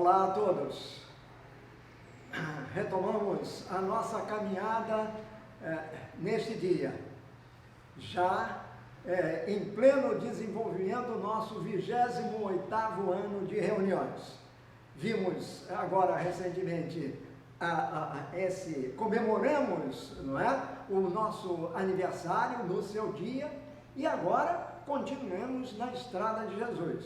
Olá a todos. Retomamos a nossa caminhada neste dia, já em pleno desenvolvimento do nosso 28º ano de reuniões. Vimos agora recentemente comemoramos, não é, o nosso aniversário no seu dia, e agora continuamos na estrada de Jesus,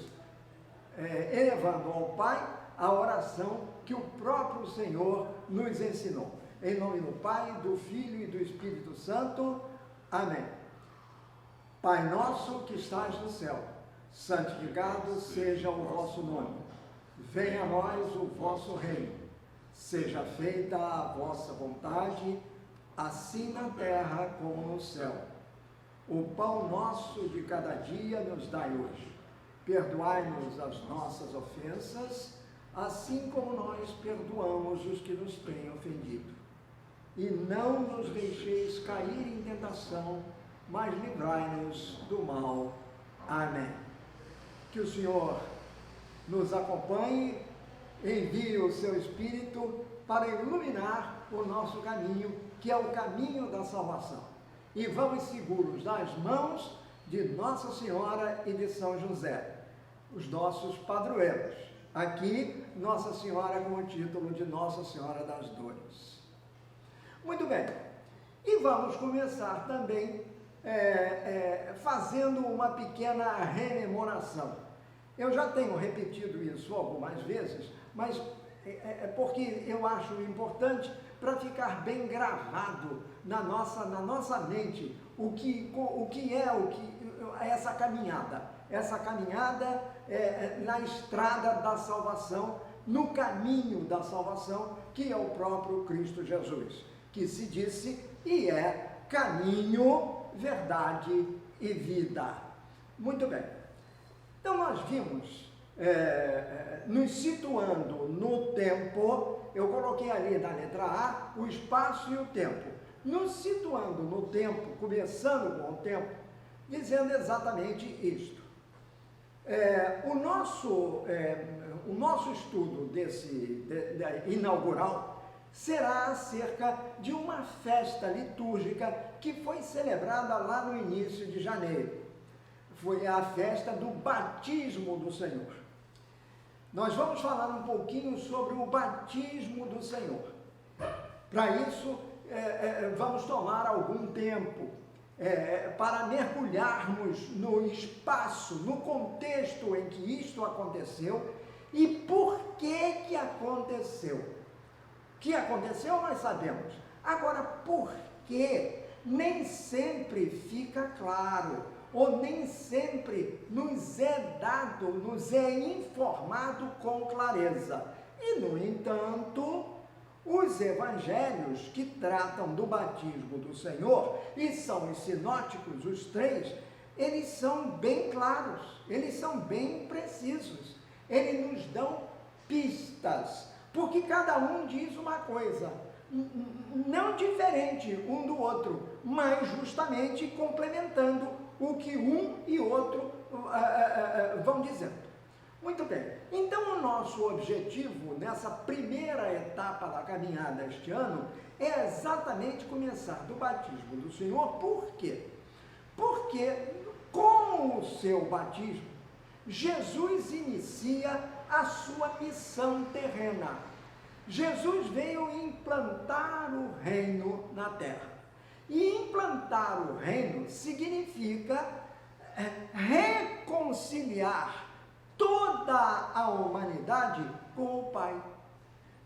elevando ao Pai a oração que o próprio Senhor nos ensinou. Em nome do Pai, do Filho e do Espírito Santo. Amém. Pai nosso que estás no céu, santificado seja o vosso nome. Venha a nós o vosso reino. Seja feita a vossa vontade, assim na terra como no céu. O pão nosso de cada dia nos dai hoje. Perdoai-nos as nossas ofensas, assim como nós perdoamos os que nos têm ofendido. E não nos deixeis cair em tentação, mas livrai-nos do mal. Amém. Que o Senhor nos acompanhe, envie o seu Espírito para iluminar o nosso caminho, que é o caminho da salvação. E vamos seguros nas mãos de Nossa Senhora e de São José, os nossos padroeiros. Aqui, Nossa Senhora com o título de Nossa Senhora das Dores. Muito bem, e vamos começar também fazendo uma pequena rememoração. Eu já tenho repetido isso algumas vezes, mas porque eu acho importante para ficar bem gravado na nossa mente o que é essa caminhada na estrada da salvação, no caminho da salvação, que é o próprio Cristo Jesus, que se disse e é caminho, verdade e vida. Muito bem, então nós vimos, nos situando no tempo, eu coloquei ali na letra A o espaço e o tempo, nos situando no tempo, começando com o tempo, dizendo exatamente isto. O nosso estudo inaugural será acerca de uma festa litúrgica que foi celebrada lá no início de janeiro. Foi a festa do batismo do Senhor. Nós vamos falar um pouquinho sobre o batismo do Senhor. Para isso, vamos tomar algum tempo para mergulharmos no espaço, no contexto em que isto aconteceu e por que aconteceu. O que aconteceu nós sabemos. Agora, por que nem sempre fica claro, ou nem sempre nos é dado, nos é informado com clareza. E, no entanto, os evangelhos que tratam do batismo do Senhor, e são os sinóticos, os três, eles são bem claros, eles são bem precisos, eles nos dão pistas, porque cada um diz uma coisa, não diferente um do outro, mas justamente complementando o que um e outro vão dizendo. Muito bem, então o nosso objetivo nessa primeira etapa da caminhada este ano é exatamente começar do batismo do Senhor. Por quê? Porque com o seu batismo, Jesus inicia a sua missão terrena. Jesus veio implantar o reino na terra. E implantar o reino significa reconciliar toda a humanidade com o Pai.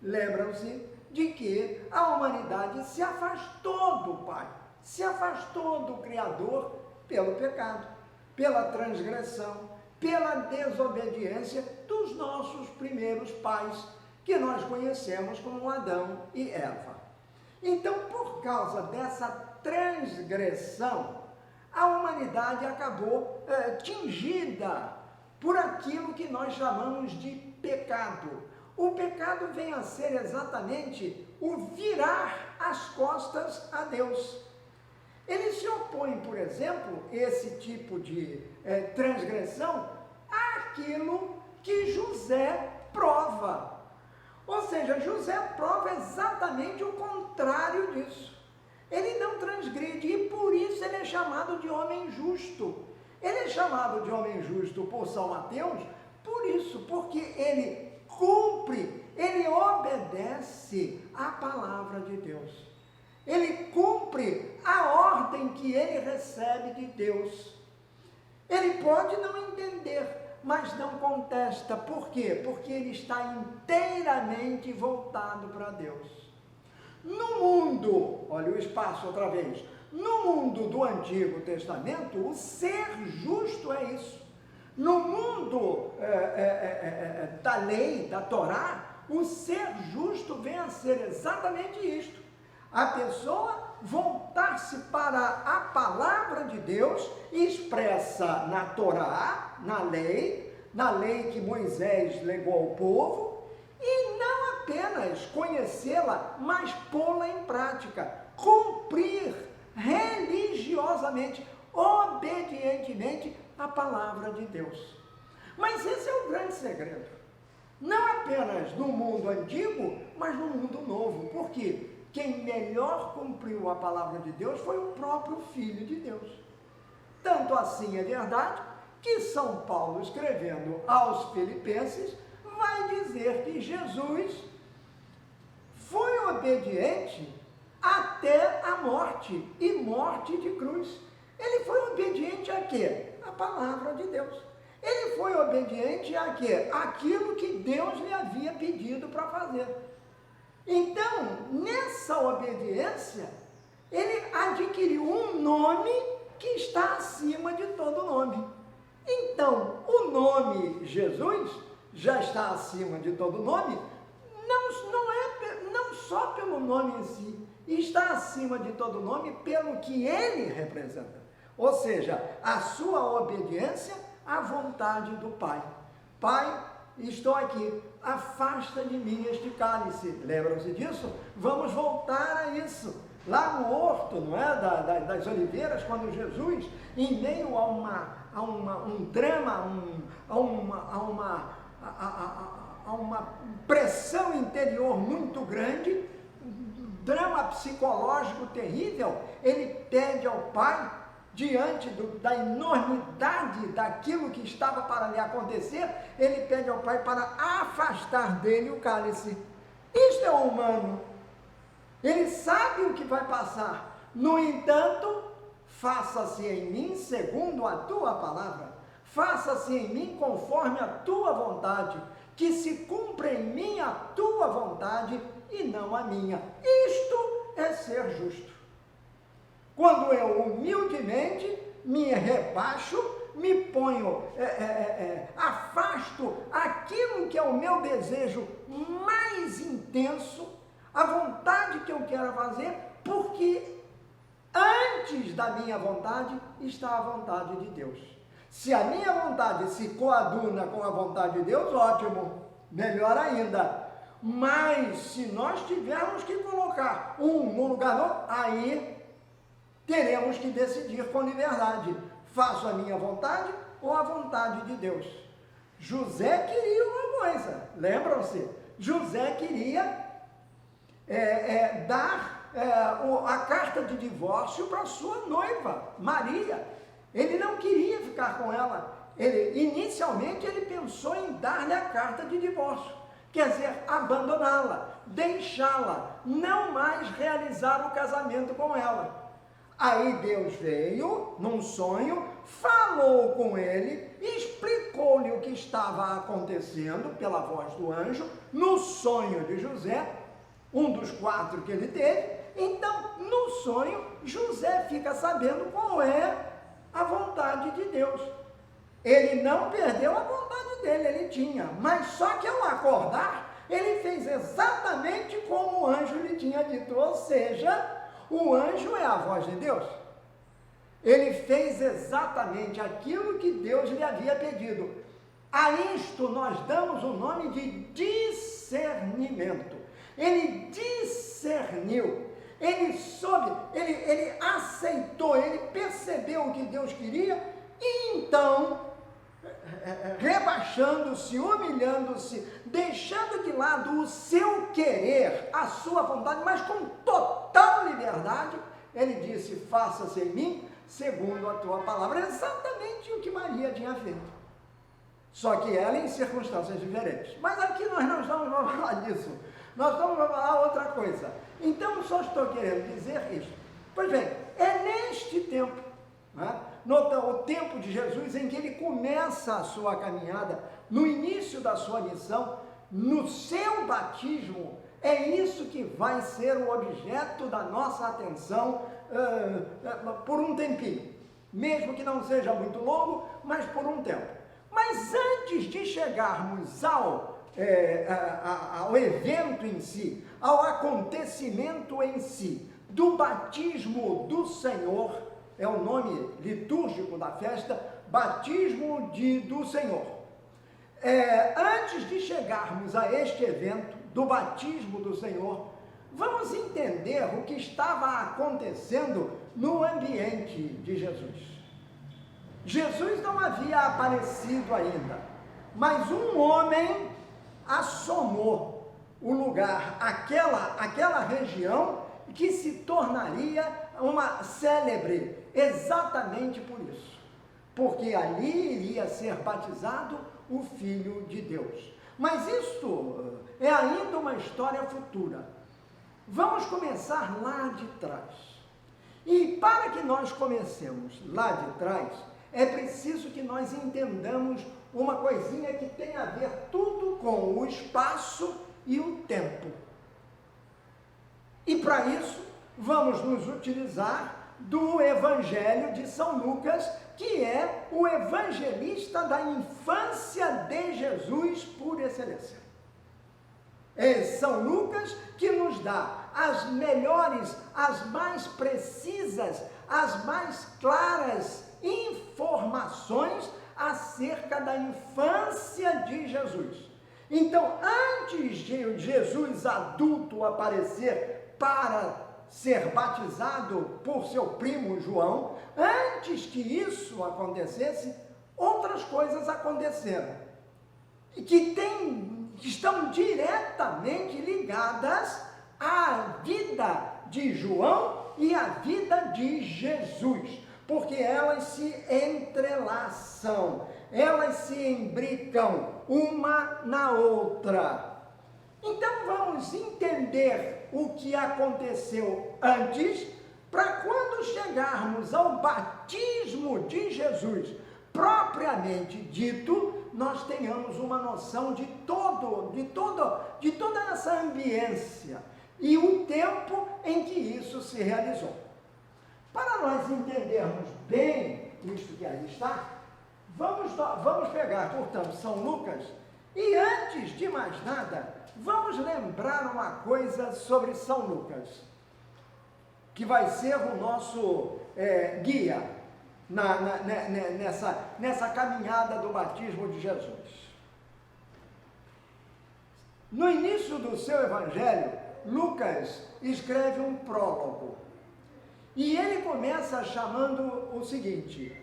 Lembram-se de que a humanidade se afastou do Pai, se afastou do Criador pelo pecado, pela transgressão, pela desobediência dos nossos primeiros pais, que nós conhecemos como Adão e Eva. Então, por causa dessa transgressão, a humanidade acabou tingida por aquilo que nós chamamos de pecado. O pecado vem a ser exatamente o virar as costas a Deus. Ele se opõe, por exemplo, esse tipo de transgressão àquilo que José prova Ou seja, José prova exatamente o contrário disso. Ele não transgride e por isso ele é chamado de homem justo. Ele é chamado de homem justo por São Mateus, por isso, porque ele cumpre, ele obedece à palavra de Deus. Ele cumpre a ordem que ele recebe de Deus. Ele pode não entender, mas não contesta. Por quê? Porque ele está inteiramente voltado para Deus. No mundo, olha o espaço outra vez, no mundo do Antigo Testamento, o ser justo é isso. No mundo da lei, da Torá, o ser justo vem a ser exatamente isto. A pessoa voltar-se para a palavra de Deus, expressa na Torá, na lei que Moisés legou ao povo, e não apenas conhecê-la, mas pô-la em prática, cumprir religiosamente, obedientemente a palavra de Deus. Mas esse é o grande segredo. Não apenas no mundo antigo, mas no mundo novo. Por quê? Quem melhor cumpriu a palavra de Deus foi o próprio Filho de Deus. Tanto assim é verdade que São Paulo, escrevendo aos Filipenses, vai dizer que Jesus foi obediente até a morte, e morte de cruz. Ele foi obediente a quê? A palavra de Deus. Ele foi obediente a quê? Aquilo que Deus lhe havia pedido para fazer. Então, nessa obediência, ele adquiriu um nome que está acima de todo nome. Então, o nome Jesus já está acima de todo nome, não só pelo nome em si, está acima de todo nome pelo que ele representa. Ou seja, a sua obediência à vontade do Pai. Pai, estou aqui, afasta de mim este cálice. Lembram-se disso? Vamos voltar a isso. Lá no horto, não é? Das oliveiras, quando Jesus, em meio a um drama, a uma pressão interior muito grande, drama psicológico terrível, ele pede ao Pai, diante da enormidade daquilo que estava para lhe acontecer, ele pede ao Pai para afastar dele o cálice. Isto é humano. Ele sabe o que vai passar. No entanto, faça-se em mim segundo a tua palavra. Faça-se em mim conforme a tua vontade. Que se cumpra em mim a tua vontade e não a minha. Isto é ser justo. Quando eu humildemente me rebaixo, me ponho, afasto aquilo que é o meu desejo mais intenso, a vontade que eu quero fazer, porque antes da minha vontade está a vontade de Deus. Se a minha vontade se coaduna com a vontade de Deus, ótimo, melhor ainda. Mas se nós tivermos que colocar um no lugar do outro, aí teremos que decidir com liberdade. Faço a minha vontade ou a vontade de Deus? José queria uma coisa, lembram-se? José queria dar a carta de divórcio para sua noiva, Maria. Ele não queria ficar com ela. Inicialmente ele pensou em dar-lhe a carta de divórcio. Quer dizer, abandoná-la, deixá-la, não mais realizar o casamento com ela. Aí Deus veio num sonho, falou com ele, explicou-lhe o que estava acontecendo pela voz do anjo, no sonho de José, um dos 4 que ele teve. Então, no sonho, José fica sabendo qual é a vontade de Deus. Ele não perdeu a vontade dele, ele tinha, mas só que ao acordar, ele fez exatamente como o anjo lhe tinha dito, ou seja, o anjo é a voz de Deus. Ele fez exatamente aquilo que Deus lhe havia pedido. A isto nós damos o nome de discernimento. Ele discerniu, ele soube, ele aceitou, ele percebeu o que Deus queria e então, abaixando-se, humilhando-se, deixando de lado o seu querer, a sua vontade, mas com total liberdade, ele disse: faça-se em mim segundo a tua palavra. Exatamente o que Maria tinha feito. Só que ela em circunstâncias diferentes. Mas aqui nós não estamos para falar disso. Nós estamos para falar outra coisa. Então, só estou querendo dizer isso. Pois bem, é neste tempo, né, o tempo de Jesus, em que ele começa a sua caminhada, no início da sua missão, no seu batismo, é isso que vai ser o objeto da nossa atenção por um tempinho. Mesmo que não seja muito longo, mas por um tempo. Mas antes de chegarmos ao evento em si, ao acontecimento em si, do batismo do Senhor, é o nome litúrgico da festa, batismo do Senhor. Antes de chegarmos a este evento, do batismo do Senhor, vamos entender o que estava acontecendo no ambiente de Jesus. Jesus não havia aparecido ainda, mas um homem assomou o lugar, aquela região que se tornaria uma célebre, exatamente por isso, porque ali iria ser batizado o Filho de Deus. Mas isto é ainda uma história futura. Vamos começar lá de trás. E para que nós comecemos lá de trás, é preciso que nós entendamos uma coisinha que tem a ver tudo com o espaço e o tempo. E para isso, vamos nos utilizar do Evangelho de São Lucas, que é o evangelista da infância de Jesus por excelência. É São Lucas que nos dá as melhores, as mais precisas, as mais claras informações acerca da infância de Jesus. Então, antes de Jesus adulto aparecer para ser batizado por seu primo João, antes que isso acontecesse, outras coisas aconteceram, que estão diretamente ligadas à vida de João e à vida de Jesus, porque elas se entrelaçam, elas se imbricam uma na outra. Então vamos entender o que aconteceu antes, para quando chegarmos ao batismo de Jesus, propriamente dito, nós tenhamos uma noção de toda essa ambiência e o tempo em que isso se realizou. Para nós entendermos bem isto que aí está, vamos pegar, portanto, São Lucas, e antes de mais nada, vamos lembrar uma coisa sobre São Lucas, que vai ser o nosso guia nessa caminhada do batismo de Jesus. No início do seu evangelho, Lucas escreve um prólogo, e ele começa chamando o seguinte: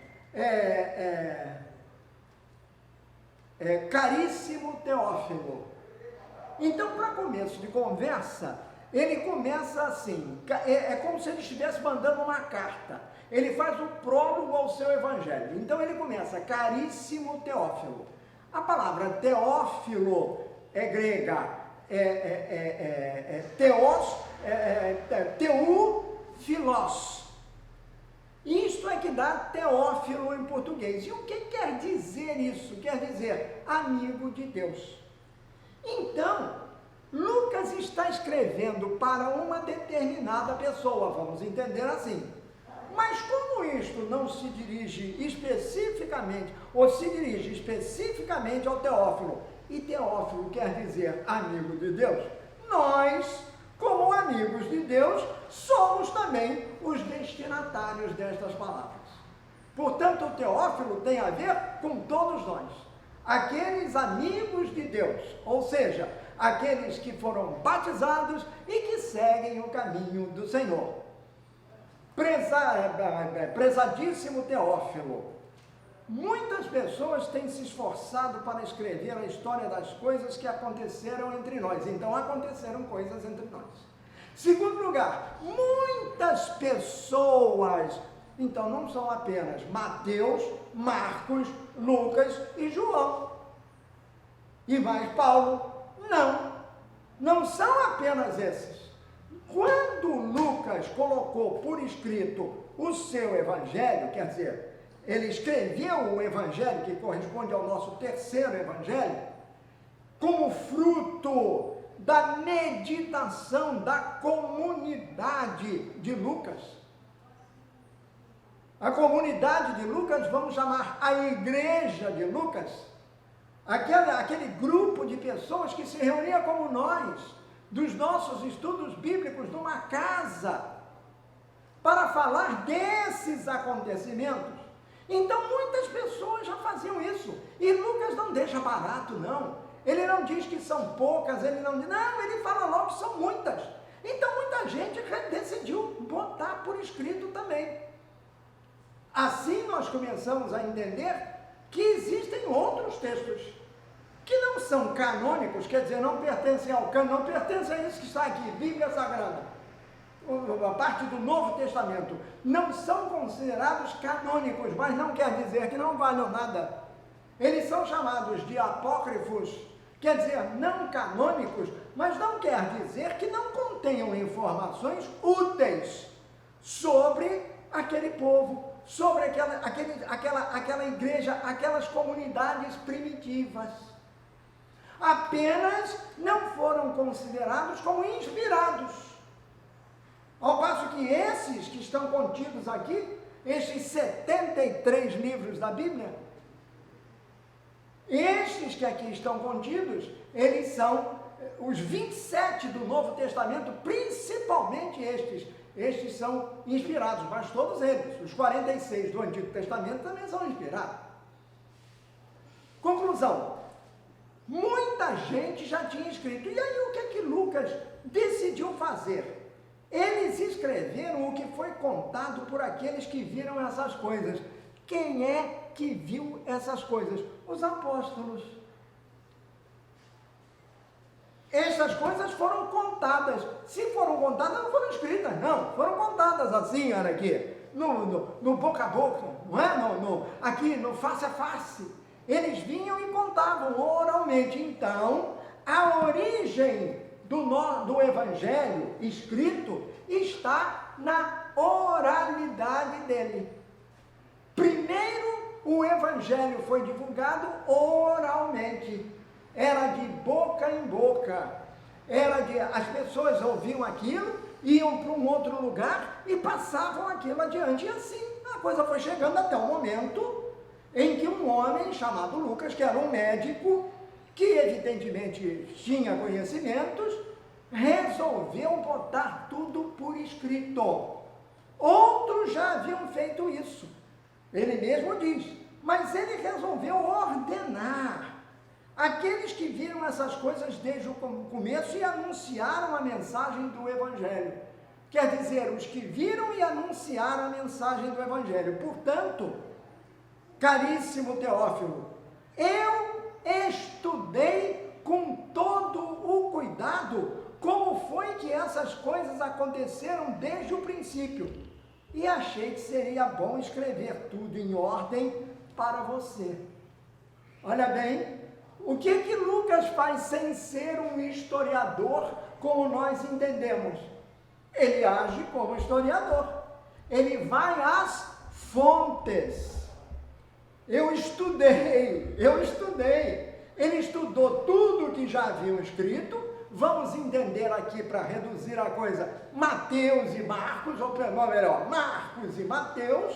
caríssimo Teófilo. Então, para começo de conversa, ele começa assim, é como se ele estivesse mandando uma carta. Ele faz o prólogo ao seu evangelho. Então ele começa: caríssimo Teófilo. A palavra Teófilo é grega, teúfilos. Isto é que dá Teófilo em português. E o que quer dizer isso? Quer dizer amigo de Deus. Então, Lucas está escrevendo para uma determinada pessoa, vamos entender assim. Mas como isto não se dirige especificamente, ou se dirige especificamente ao Teófilo, e Teófilo quer dizer amigo de Deus, nós, como amigos de Deus, somos também os destinatários destas palavras. Portanto, o Teófilo tem a ver com todos nós, aqueles amigos de Deus, ou seja, aqueles que foram batizados e que seguem o caminho do Senhor. Prezadíssimo Teófilo, muitas pessoas têm se esforçado para escrever a história das coisas que aconteceram entre nós. Então, aconteceram coisas entre nós. Segundo lugar, muitas pessoas, então não são apenas Mateus, Marcos, Lucas e João. E mais Paulo, não são apenas esses. Quando Lucas colocou por escrito o seu evangelho, quer dizer, ele escreveu o evangelho que corresponde ao nosso terceiro evangelho, como fruto da meditação da comunidade de Lucas. A comunidade de Lucas, vamos chamar a igreja de Lucas, aquele grupo de pessoas que se reunia como nós, dos nossos estudos bíblicos, numa casa, para falar desses acontecimentos. Então, muitas pessoas já faziam isso, e Lucas não deixa barato, não. Ele não diz que são poucas, ele fala logo que são muitas. Então, muita gente decidiu botar por escrito também. Assim, nós começamos a entender que existem outros textos que não são canônicos, quer dizer, não pertencem ao cânone, não pertencem a isso que está aqui, Bíblia Sagrada. A parte do Novo Testamento, não são considerados canônicos, mas não quer dizer que não valham nada. Eles são chamados de apócrifos, quer dizer, não canônicos, mas não quer dizer que não contenham informações úteis sobre aquele povo, sobre aquela igreja, aquelas comunidades primitivas. Apenas não foram considerados como inspirados. Ao passo que esses que estão contidos aqui, estes 73 livros da Bíblia, estes que aqui estão contidos, eles são os 27 do Novo Testamento, principalmente estes. Estes são inspirados, mas todos eles, os 46 do Antigo Testamento também são inspirados. Conclusão, muita gente já tinha escrito. E aí o que é que Lucas decidiu fazer? Eles escreveram o que foi contado por aqueles que viram essas coisas. Quem é que viu essas coisas? Os apóstolos. Essas coisas foram contadas. Se foram contadas, não foram escritas, não. Foram contadas assim, olha aqui, no boca a boca, não é? Aqui, no face a face. Eles vinham e contavam oralmente. Então, a origem do evangelho escrito está na oralidade dele. Primeiro, o evangelho foi divulgado oralmente. Era de boca em boca. As pessoas ouviam aquilo, iam para um outro lugar e passavam aquilo adiante. E assim a coisa foi chegando até o momento em que um homem chamado Lucas, que era um médico, que evidentemente tinha conhecimentos, resolveu botar tudo por escrito. Outros já haviam feito isso. Ele mesmo diz, mas ele resolveu ordenar aqueles que viram essas coisas desde o começo e anunciaram a mensagem do Evangelho. Quer dizer, os que viram e anunciaram a mensagem do Evangelho. Portanto, caríssimo Teófilo, eu estudei com todo o cuidado como foi que essas coisas aconteceram desde o princípio e achei que seria bom escrever tudo em ordem para você. Olha bem, o que Lucas faz sem ser um historiador, como nós entendemos? Ele age como historiador. Ele vai às fontes. Eu estudei. Ele estudou tudo que já haviam escrito. Vamos entender aqui, para reduzir a coisa, Mateus e Marcos, ou melhor, Marcos e Mateus,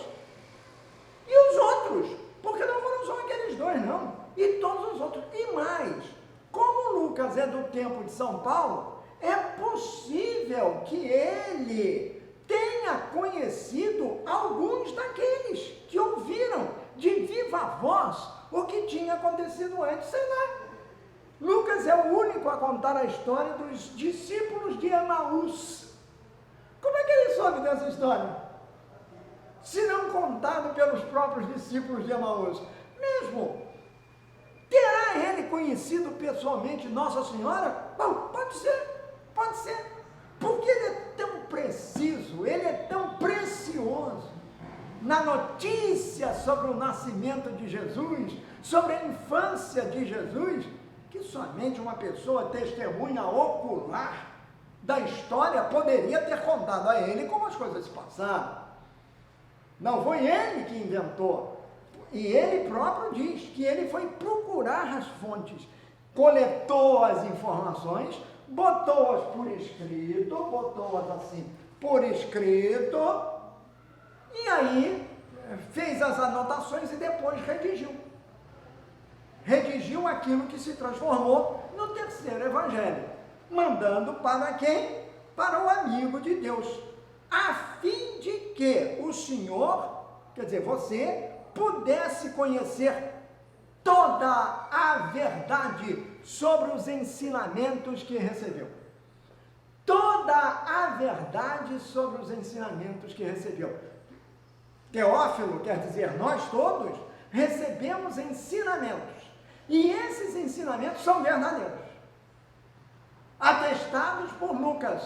e os outros, porque não foram só aqueles dois, não, e todos os outros. E mais, como Lucas é do tempo de São Paulo, é possível que ele tenha conhecido alguns daqueles que ouviram de viva voz o que tinha acontecido antes, sei lá. Lucas é o único a contar a história dos discípulos de Emaús. Como é que ele soube dessa história? Se não contado pelos próprios discípulos de Emaús. Mesmo conhecido pessoalmente Nossa Senhora? Bom, pode ser, porque ele é tão preciso, ele é tão precioso na notícia sobre o nascimento de Jesus, sobre a infância de Jesus, que somente uma pessoa testemunha ocular da história poderia ter contado a ele como as coisas se passaram. Não foi ele que inventou. E ele próprio diz que ele foi procurar as fontes, coletou as informações, botou-as por escrito, botou-as assim por escrito, e aí fez as anotações e depois redigiu. Redigiu aquilo que se transformou no terceiro evangelho, mandando para quem? Para o amigo de Deus, a fim de que o Senhor, quer dizer, você, pudesse conhecer toda a verdade sobre os ensinamentos que recebeu. Toda a verdade sobre os ensinamentos que recebeu. Teófilo, quer dizer, nós todos recebemos ensinamentos. E esses ensinamentos são verdadeiros. Atestados por Lucas.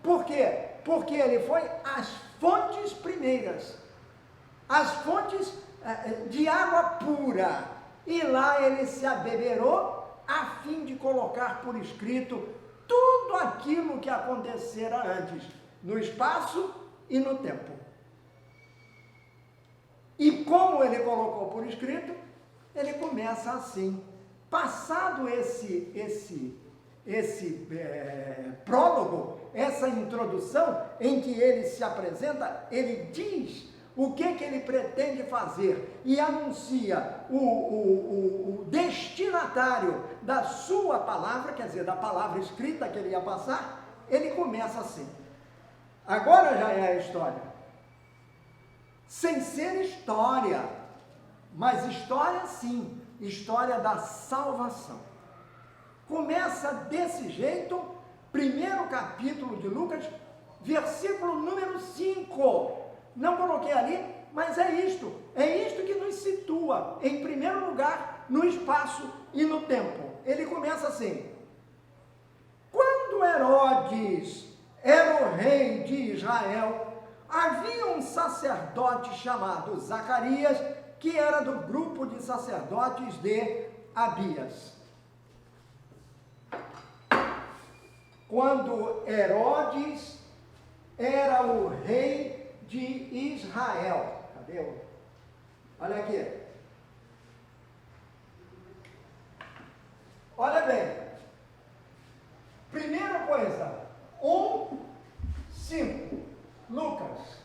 Por quê? Porque ele foi às fontes primeiras. As fontes de água pura, e lá ele se abeberou a fim de colocar por escrito tudo aquilo que acontecera antes, no espaço e no tempo. E como ele colocou por escrito, ele começa assim, passado esse prólogo, essa introdução em que ele se apresenta, ele diz o que ele pretende fazer e anuncia o destinatário da sua palavra, quer dizer, da palavra escrita que ele ia passar. Ele começa assim. Agora já é a história. Sem ser história, mas história sim, história da salvação. Começa desse jeito, primeiro capítulo de Lucas, versículo número 5. Não coloquei ali, mas é isto que nos situa, em primeiro lugar, no espaço e no tempo. Ele começa assim: quando Herodes era o rei de Israel, havia um sacerdote chamado Zacarias, que era do grupo de sacerdotes de Abias. Quando Herodes era o rei de Israel. Cadê o? Olha aqui. Olha bem. Primeira coisa, 1:5. Lucas.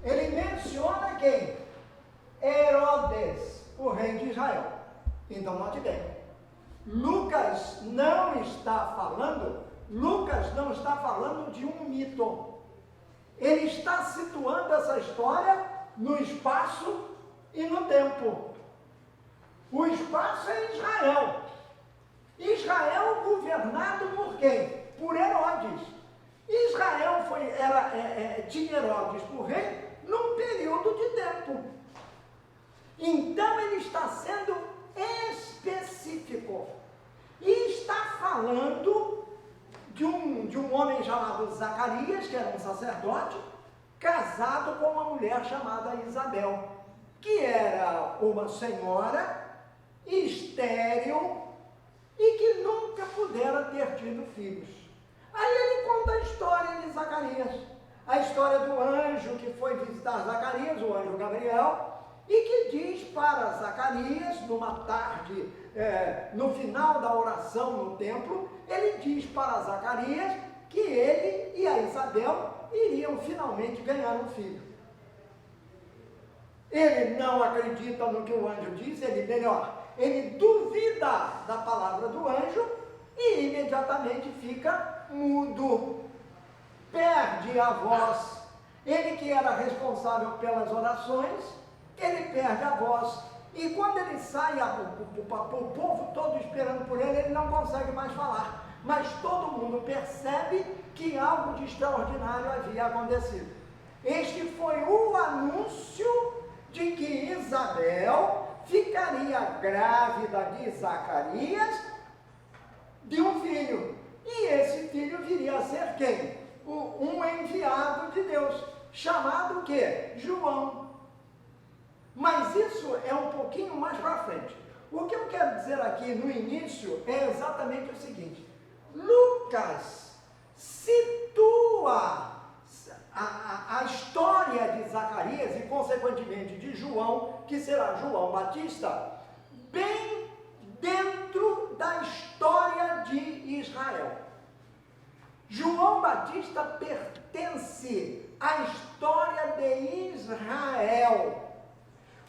Ele menciona quem? Herodes, o rei de Israel. Então note bem. Lucas não está falando de um mito. Ele está situando essa história no espaço e no tempo. O espaço é Israel. Israel governado por quem? Por Herodes. Israel tinha Herodes por rei num período de tempo. Então ele está sendo específico. E está falando de um homem chamado Zacarias, que era um sacerdote, casado com uma mulher chamada Isabel, que era uma senhora estéril e que nunca pudera ter tido filhos. Aí ele conta a história de Zacarias, a história do anjo que foi visitar Zacarias, o anjo Gabriel, e que diz para Zacarias, numa tarde, no final da oração no templo, ele diz para Zacarias que ele e a Isabel iriam finalmente ganhar um filho. Ele não acredita no que o anjo diz, ele duvida da palavra do anjo e imediatamente fica mudo, perde a voz. Ele que era responsável pelas orações, ele perde a voz. E quando ele sai, o povo todo esperando por ele, ele não consegue mais falar. Mas todo mundo percebe que algo de extraordinário havia acontecido. Este foi o anúncio de que Isabel ficaria grávida de Zacarias de um filho. E esse filho viria a ser quem? Um enviado de Deus, chamado o quê? João. Mas isso é um pouquinho mais para frente. O que eu quero dizer aqui no início é exatamente o seguinte: Lucas situa a história de Zacarias e, consequentemente, de João, que será João Batista, bem dentro da história de Israel. João Batista pertence à história de Israel.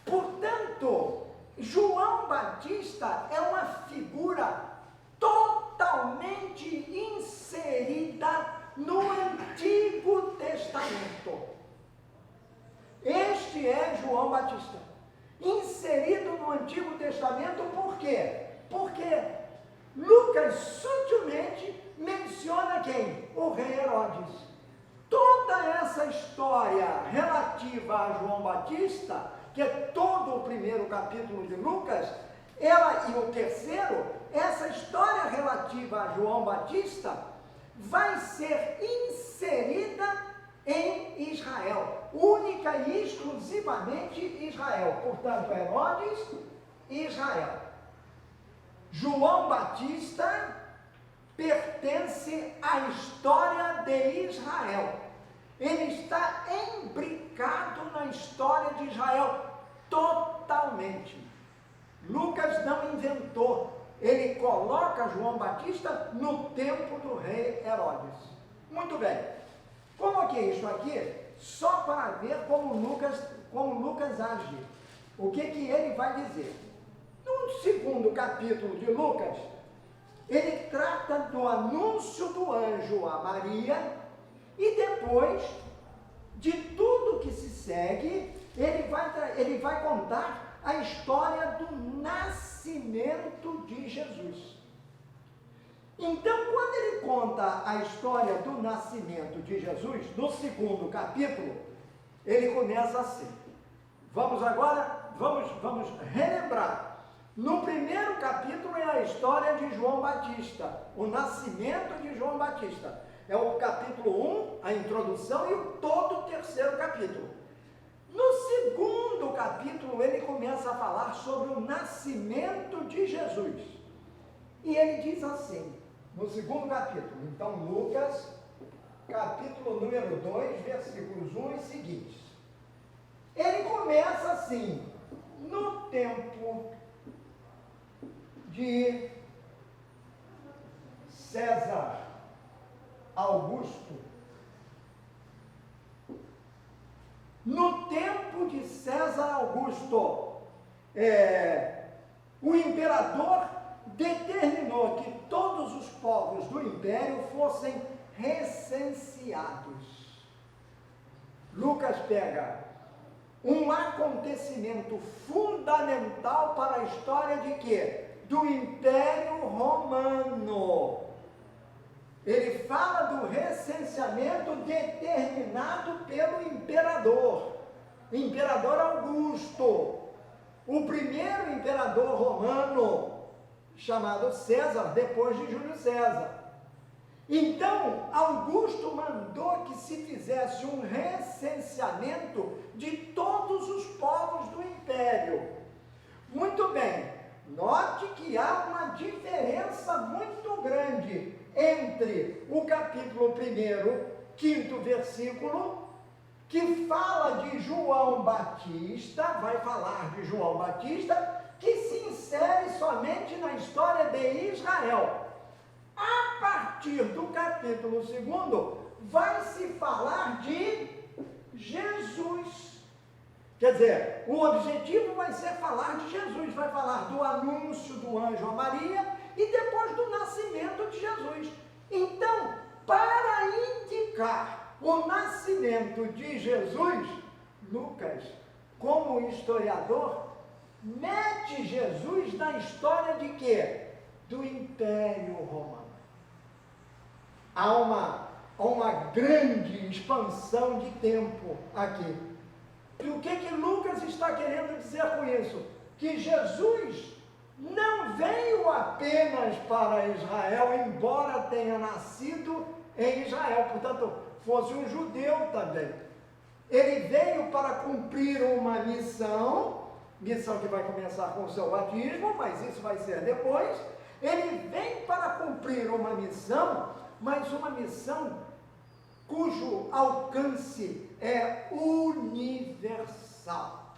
Portanto, João Batista é uma figura totalmente inserida no Antigo Testamento. Este é João Batista, inserido no Antigo Testamento. Por quê? Porque Lucas sutilmente menciona quem? O rei Herodes. Toda essa história relativa a João Batista, que é todo o primeiro capítulo de Lucas, ela e o terceiro, essa história relativa a João Batista vai ser inserida em Israel, única e exclusivamente Israel. Portanto, Herodes e Israel. João Batista pertence à história de Israel. Ele está imbricado na história de Israel totalmente. Lucas não inventou, ele coloca João Batista no tempo do rei Herodes. Muito bem, coloquei isso aqui só para ver como Lucas age. O que ele vai dizer? No segundo capítulo de Lucas, ele trata do anúncio do anjo a Maria e depois de tudo que se segue, ele vai contar a história do nascimento de Jesus. Então, quando ele conta a história do nascimento de Jesus, no segundo capítulo, ele começa assim. Vamos agora, vamos relembrar. No primeiro capítulo é a história de João Batista, o nascimento de João Batista. É o capítulo 1, a introdução, e todo o terceiro capítulo. No segundo capítulo, ele começa a falar sobre o nascimento de Jesus. E ele diz assim, no segundo capítulo, então Lucas, capítulo número 2, versículos 1 e seguintes. Ele começa assim: no tempo de César Augusto, no tempo de César Augusto, o imperador determinou que todos os povos do império fossem recenseados. Lucas pega um acontecimento fundamental para a história de quê? Do Império Romano. Ele fala do recenseamento determinado pelo imperador Augusto, o primeiro imperador romano, chamado César, depois de Júlio César. Então, Augusto mandou que se fizesse um recenseamento de todos os povos do império. Muito bem, note que há uma diferença muito grande entre o capítulo 1, 5º versículo, que fala de João Batista, vai falar de João Batista, que se insere somente na história de Israel. A partir do capítulo 2, vai se falar de Jesus. Quer dizer, o objetivo vai ser falar de Jesus, vai falar do anúncio do anjo a Maria e depois do nascimento de Jesus. Então, para indicar o nascimento de Jesus, Lucas, como historiador, mete Jesus na história de quê? Do Império Romano. Há uma grande expansão de tempo aqui. E o que Lucas está querendo dizer com isso? que Jesus não veio apenas para Israel, embora tenha nascido em Israel, portanto, fosse um judeu também. Ele veio para cumprir uma missão que vai começar com o seu batismo, mas isso vai ser depois. Ele vem para cumprir uma missão, mas uma missão cujo alcance é universal.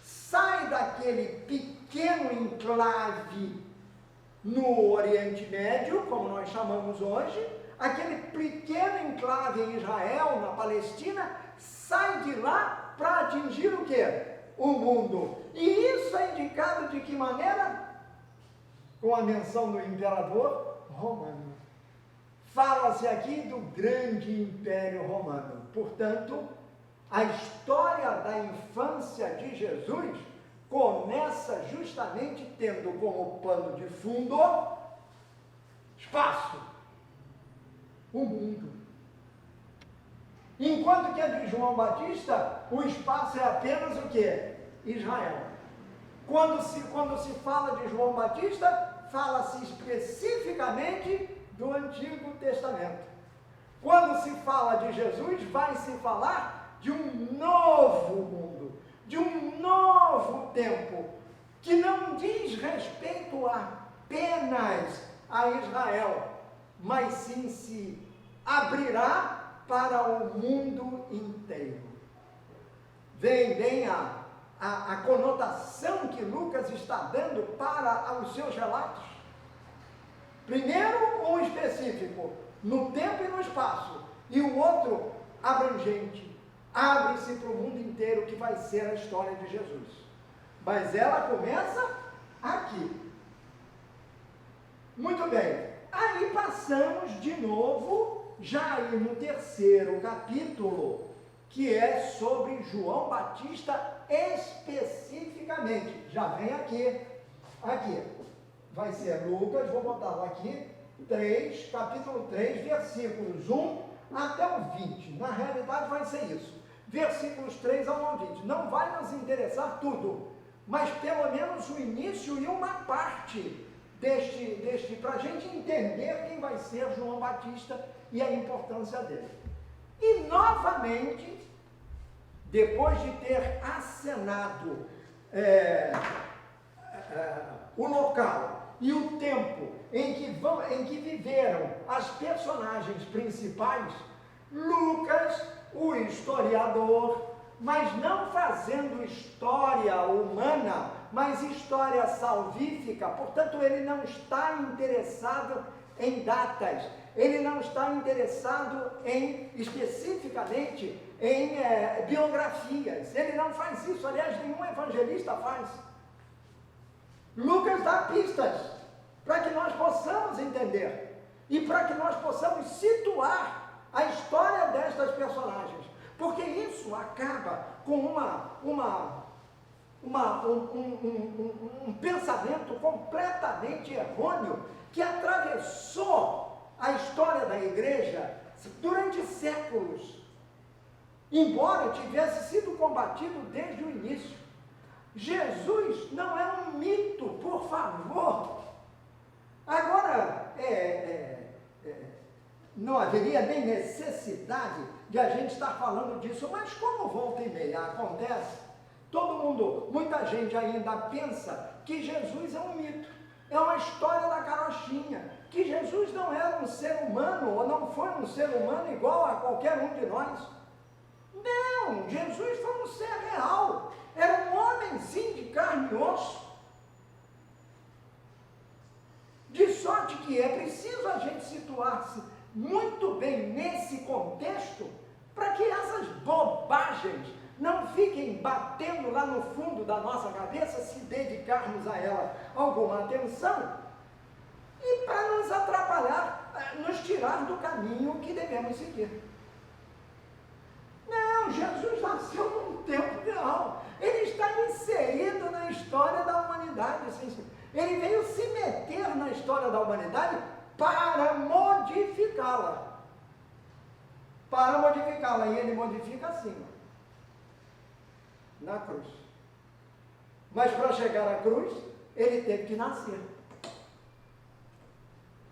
Sai daquele pequeno enclave no Oriente Médio, como nós chamamos hoje, aquele pequeno enclave em Israel, na Palestina, sai de lá para atingir o quê? O mundo. E isso é indicado de que maneira? Com a menção do imperador romano. Fala-se aqui do grande Império Romano. Portanto, a história da infância de Jesus começa justamente tendo como pano de fundo espaço, o mundo. Enquanto que a de João Batista, o espaço é apenas o quê? Israel. Quando se fala de João Batista, fala-se especificamente do Antigo Testamento. Quando se fala de Jesus, vai se falar de um novo mundo, de um novo tempo, que não diz respeito apenas a Israel, mas sim se abrirá para o mundo inteiro. Vem bem a conotação que Lucas está dando para os seus relatos. Primeiro, um específico, no tempo e no espaço, e o outro, abrangente, abre-se para o mundo inteiro, que vai ser a história de Jesus. Mas ela começa aqui. Muito bem, aí passamos de novo, já aí no terceiro capítulo, que é sobre João Batista especificamente. Já vem aqui. Vai ser Lucas, vou botá-lo aqui, capítulo 3, versículos 1 até o 20. Na realidade vai ser isso. Versículos 3 ao 20. Não vai nos interessar tudo, mas pelo menos o início e uma parte deste para a gente entender quem vai ser João Batista e a importância dele. E novamente, depois de ter acenado o local e o tempo em que viveram as personagens principais, Lucas, o historiador, mas não fazendo história humana, mas história salvífica, portanto ele não está interessado em datas, ele não está interessado especificamente em biografias, ele não faz isso, aliás, nenhum evangelista faz. Lucas dá pistas para que nós possamos entender e para que nós possamos situar a história destas personagens, porque isso acaba com um pensamento completamente errôneo que atravessou a história da igreja durante séculos, embora tivesse sido combatido desde o início. Jesus não é um mito, por favor. Agora, não haveria nem necessidade de a gente estar falando disso, mas como volta e meia acontece, muita gente ainda pensa que Jesus é um mito, é uma história da carochinha, que Jesus não era um ser humano, ou não foi um ser humano igual a qualquer um de nós. Não, Jesus foi um ser real, era um homem sim de carne e osso. De sorte que é preciso a gente situar-se muito bem nesse contexto, para que essas bobagens não fiquem batendo lá no fundo da nossa cabeça, se dedicarmos a ela alguma atenção, e para nos atrapalhar, nos tirar do caminho que devemos seguir. Não, Jesus nasceu num tempo real, ele está inserido na história da humanidade, ele veio se meter na história da humanidade para modificá-la. E ele modifica assim, na cruz. Mas para chegar à cruz, ele teve que nascer.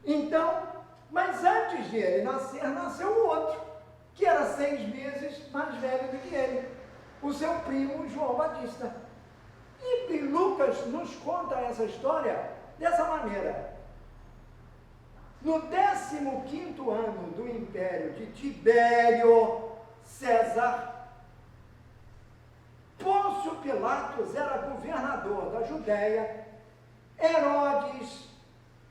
Então, mas antes de ele nascer, nasceu o outro, que era 6 meses mais velho do que ele, o seu primo João Batista. E Lucas nos conta essa história dessa maneira. No 15º ano do império de Tibério César, Pôncio Pilatos era governador da Judéia, Herodes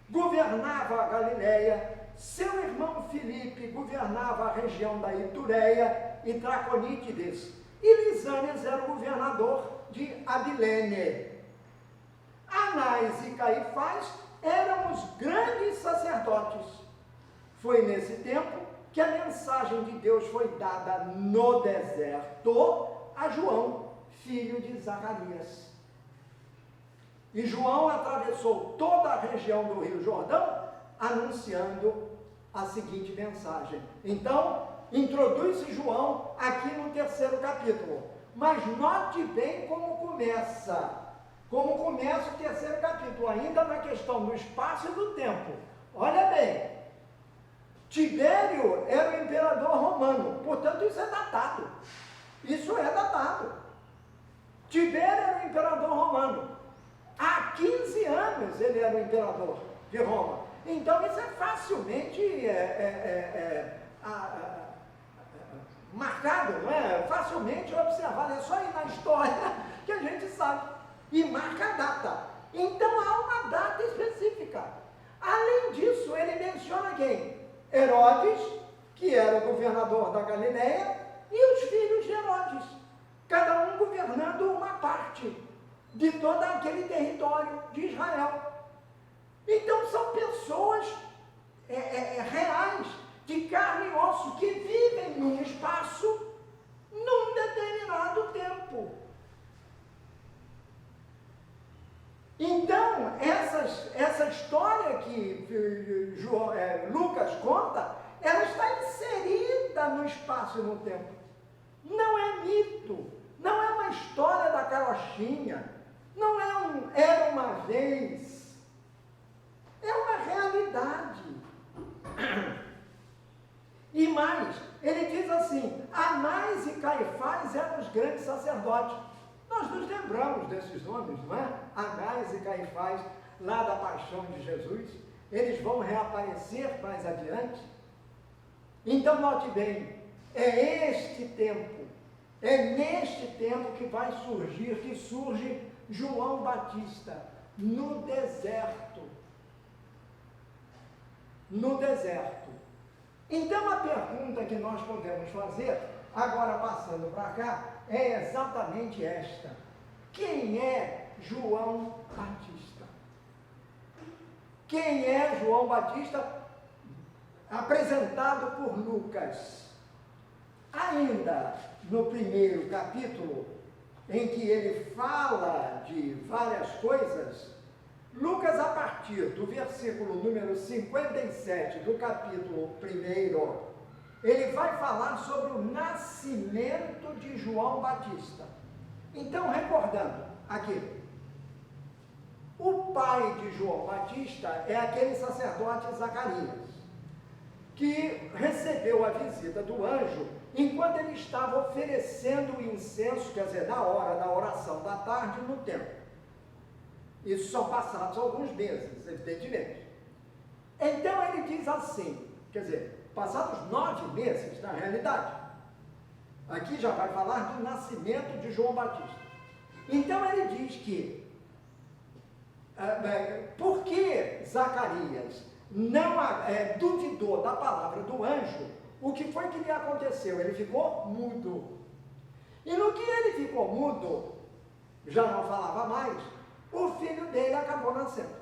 governava a Galileia, seu irmão Filipe governava a região da Itureia e Traconítides, e Lisânias era o governador de Abilene. Anás e Caifás eram os grandes sacerdotes. Foi nesse tempo que a mensagem de Deus foi dada no deserto a João, filho de Zacarias. E João atravessou toda a região do Rio Jordão, anunciando a seguinte mensagem. Então, introduz-se João aqui no 3º capítulo. Mas note bem como começa o 3º capítulo, ainda na questão do espaço e do tempo. Olha bem, Tibério era o imperador romano, portanto isso é datado. Isso é datado. Tibério era o imperador romano. Há 15 anos ele era o imperador de Roma. Então isso é facilmente marcado, não é? Facilmente observado. É só ir na história que a gente sabe. E marca a data. Então há uma data específica. Além disso, ele menciona quem? Herodes, que era o governador da Galileia, e os filhos de Herodes, cada um governando uma parte de todo aquele território de Israel. Então são pessoas reais, de carne e osso, que vivem num espaço, num determinado tempo. Então, essa história que Lucas conta, ela está inserida no espaço e no tempo. Não é mito, não é uma história da carochinha, não é era uma vez, é uma realidade. E mais, ele diz assim, Anás e Caifás eram os grandes sacerdotes. Nós nos lembramos desses nomes, não é? Anás e Caifás, lá da paixão de Jesus, eles vão reaparecer mais adiante. Então, note bem, é este tempo, é neste tempo que vai surgir, que surge João Batista, no deserto. No deserto. Então, a pergunta que nós podemos fazer, agora passando para cá, é exatamente esta. Quem é João Batista? Quem é João Batista apresentado por Lucas? Ainda no 1º capítulo, em que ele fala de várias coisas, Lucas, a partir do versículo número 57 do capítulo 1, ele vai falar sobre o nascimento de João Batista. Então, recordando aqui, o pai de João Batista é aquele sacerdote Zacarias, que recebeu a visita do anjo enquanto ele estava oferecendo o incenso, quer dizer, na hora da oração da tarde no templo. Isso são passados alguns meses, evidentemente. Então ele diz assim, quer dizer, passados 9 meses, na realidade. Aqui já vai falar do nascimento de João Batista. Então ele diz que, por que Zacarias não duvidou da palavra do anjo, o que foi que lhe aconteceu? Ele ficou mudo. E no que ele ficou mudo, já não falava mais, o filho dele acabou nascendo.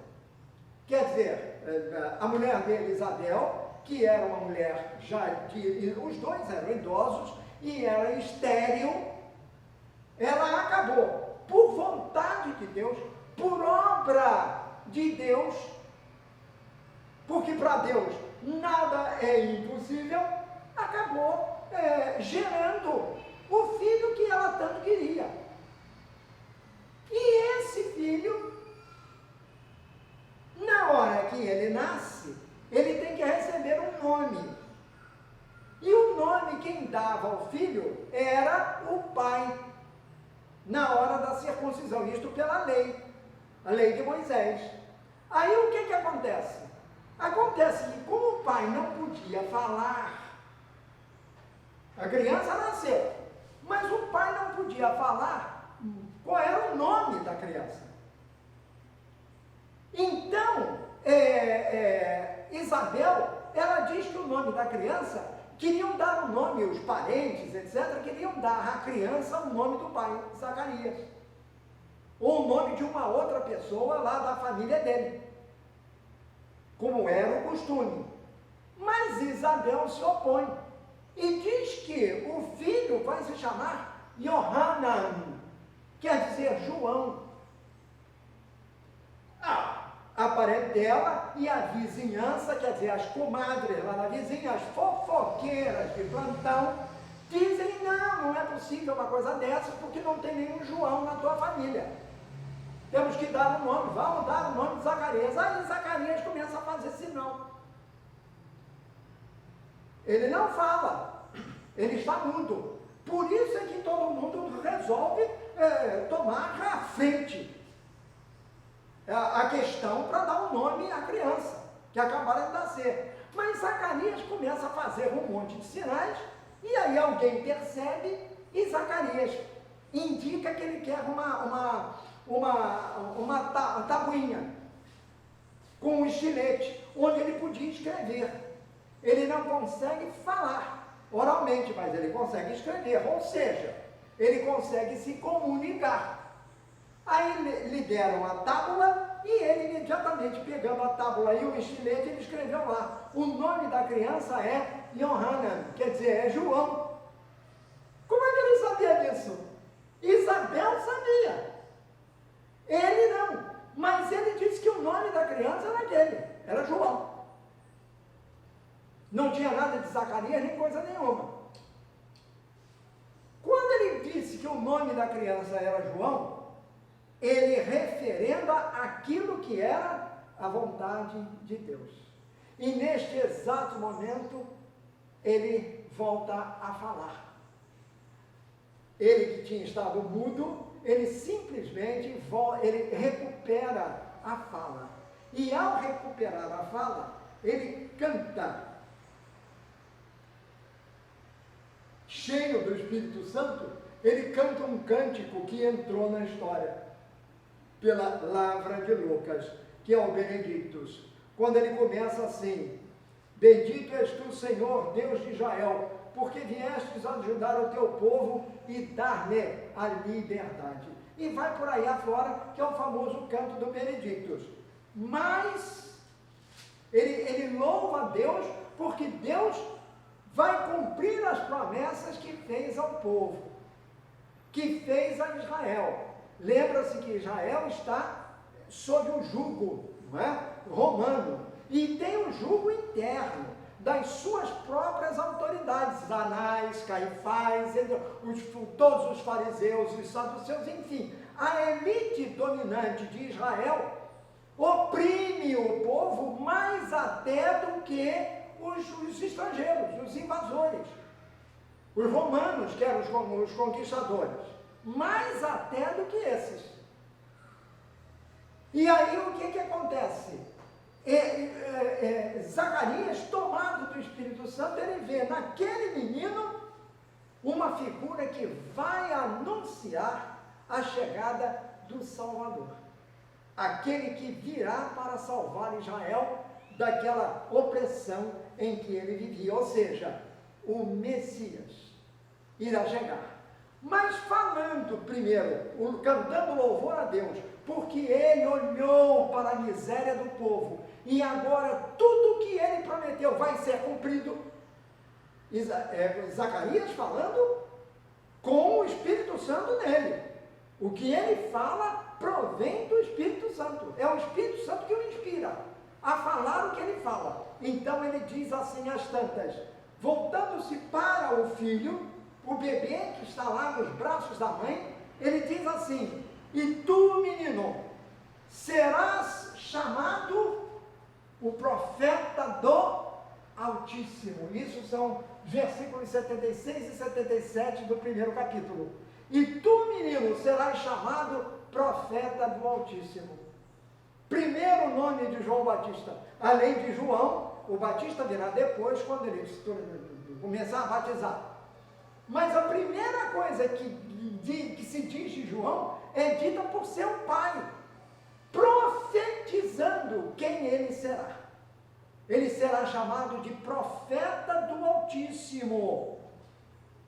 Quer dizer, a mulher dele, Isabel, que era uma mulher os dois eram idosos, e era estéril, ela acabou, por vontade de Deus, por obra de Deus, porque para Deus nada é impossível, acabou gerando o filho que ela tanto queria. E esse filho, na hora que ele nasce, ele tem que receber um nome. E o nome quem dava ao filho era o pai, na hora da circuncisão, isto pela lei, a lei de Moisés. Aí o que acontece? Acontece que como o pai não podia falar, a criança nasceu, mas o pai não podia falar qual era o nome da criança. Então, Isabel, ela diz que o nome da criança, queriam dar o nome, os parentes, etc., queriam dar à criança o nome do pai, Zacarias, ou o nome de uma outra pessoa lá da família dele, como era o costume. Mas Isabel se opõe e diz que o filho vai se chamar Yohanan, quer dizer João. A parentela e a vizinhança, quer dizer, as comadres lá na vizinha, as fofoqueiras de plantão, dizem, não é possível uma coisa dessa, porque não tem nenhum João na tua família. Temos que dar um nome, vamos dar o nome de Zacarias. Aí Zacarias começa a fazer sinal. Ele não fala, ele está mudo. Por isso é que todo mundo resolve tomar a frente a questão para dar um nome à criança, que acabaram de nascer. Mas Zacarias começa a fazer um monte de sinais, e aí alguém percebe, e Zacarias indica que ele quer uma tabuinha, com um estilete, onde ele podia escrever. Ele não consegue falar oralmente, mas ele consegue escrever, ou seja, ele consegue se comunicar. Aí lhe deram a tábua e ele imediatamente, pegando a tábua e o estilete, ele escreveu lá. O nome da criança é Yohanan, quer dizer, é João. Como é que ele sabia disso? Isabel sabia. Ele não. Mas ele disse que o nome da criança era aquele, era João. Não tinha nada de Zacarias, nem coisa nenhuma. Quando ele disse que o nome da criança era João, ele referenda aquilo que era a vontade de Deus. E neste exato momento, ele volta a falar. Ele que tinha estado mudo, ele simplesmente ele recupera a fala. E ao recuperar a fala, ele canta. Cheio do Espírito Santo, ele canta um cântico que entrou na história pela lavra de Lucas, que é o Benedictus, quando ele começa assim: bendito és tu, Senhor, Deus de Israel, porque viestes ajudar o teu povo e dar-lhe a liberdade. E vai por aí afora, que é o famoso canto do Benedictus. Mas ele louva a Deus, porque Deus vai cumprir as promessas que fez ao povo, que fez a Israel. Lembra-se que Israel está sob o jugo, não é? Romano, e tem um jugo interno das suas próprias autoridades, Anás, Caifás, todos os fariseus, os saduceus, enfim, a elite dominante de Israel oprime o povo mais até do que os estrangeiros, os invasores, os romanos, que eram os conquistadores, mais até do que esses. E aí o que acontece? Zacarias, tomado do Espírito Santo, ele vê naquele menino uma figura que vai anunciar a chegada do Salvador, aquele que virá para salvar Israel daquela opressão em que ele vivia, ou seja, o Messias irá chegar. Mas falando primeiro, cantando louvor a Deus, porque ele olhou para a miséria do povo, e agora tudo que ele prometeu vai ser cumprido. Zacarias falando com o Espírito Santo nele. O que ele fala provém do Espírito Santo. É o Espírito Santo que o inspira a falar o que ele fala. Então ele diz assim às tantas, voltando-se para o filho, o bebê que está lá nos braços da mãe, ele diz assim: E tu, menino, serás chamado o profeta do Altíssimo. Isso são versículos 76 e 77 do primeiro capítulo. E tu, menino, serás chamado profeta do Altíssimo. Primeiro nome de João Batista, além de João, o Batista virá depois, quando ele começar a batizar. Mas a primeira coisa que se diz de João é dita por seu pai, profetizando quem ele será. Ele será chamado de profeta do Altíssimo,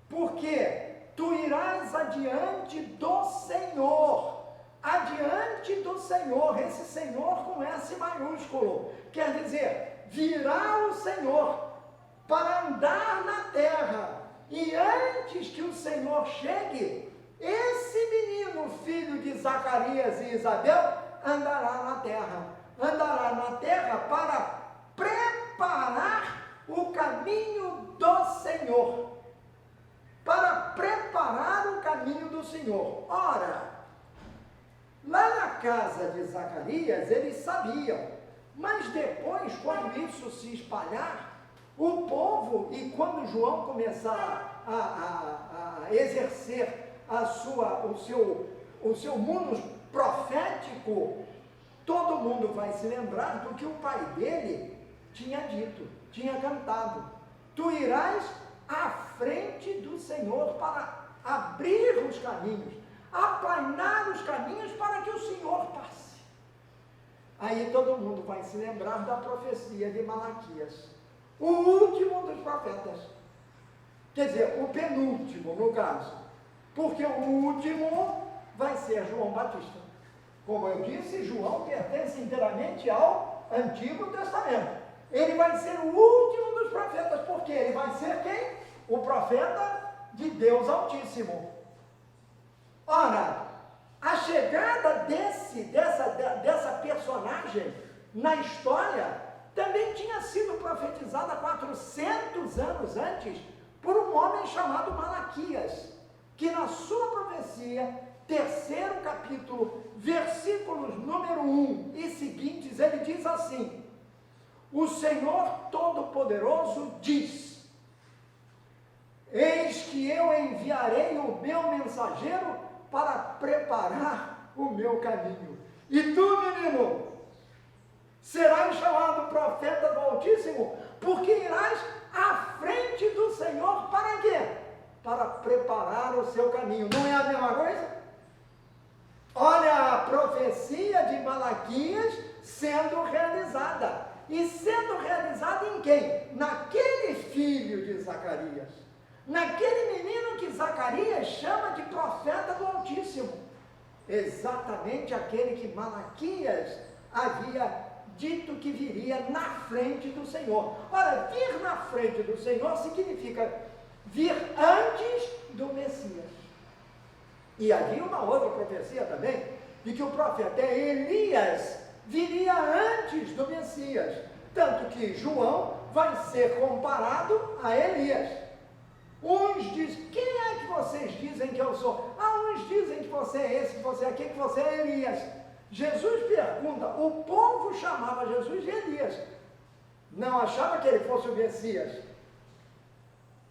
porque tu irás adiante do Senhor. Adiante do Senhor, esse Senhor com S maiúsculo, quer dizer, virá o Senhor para andar na terra, e antes que o Senhor chegue, esse menino, filho de Zacarias e Isabel, andará na terra para preparar o caminho do Senhor, Ora, lá na casa de Zacarias, eles sabiam, mas depois, quando isso se espalhar, o povo, e quando João começar a exercer o seu mundo profético, todo mundo vai se lembrar do que o pai dele tinha dito, tinha cantado. Tu irás à frente do Senhor para abrir os caminhos, aplanar os caminhos para que o Senhor passe. Aí todo mundo vai se lembrar da profecia de Malaquias, o último dos profetas, quer dizer, o penúltimo no caso, porque o último vai ser João Batista. Como eu disse, João pertence inteiramente ao Antigo Testamento. Ele vai ser o último dos profetas, porque ele vai ser quem? O profeta de Deus Altíssimo. Ora, a chegada dessa personagem na história também tinha sido profetizada 400 anos antes por um homem chamado Malaquias, que na sua profecia, terceiro capítulo, versículos número 1 e seguintes, ele diz assim: o Senhor Todo-Poderoso diz: eis que eu enviarei o meu mensageiro para preparar o meu caminho. E tu, menino, serás chamado profeta do Altíssimo, porque irás à frente do Senhor para quê? Para preparar o seu caminho. Não é a mesma coisa? Olha a profecia de Malaquias sendo realizada. E sendo realizada em quem? Naquele filho de Zacarias. Naquele menino que Zacarias chama de profeta do Altíssimo. Exatamente aquele que Malaquias havia dito que viria na frente do Senhor. Ora, vir na frente do Senhor significa vir antes do Messias. E havia uma outra profecia também, de que o profeta Elias viria antes do Messias. Tanto que João vai ser comparado a Elias. Uns dizem: quem é que vocês dizem que eu sou? Uns dizem que você é esse, que você é aquele, que você é Elias. Jesus pergunta, o povo chamava Jesus de Elias, não achava que ele fosse o Messias,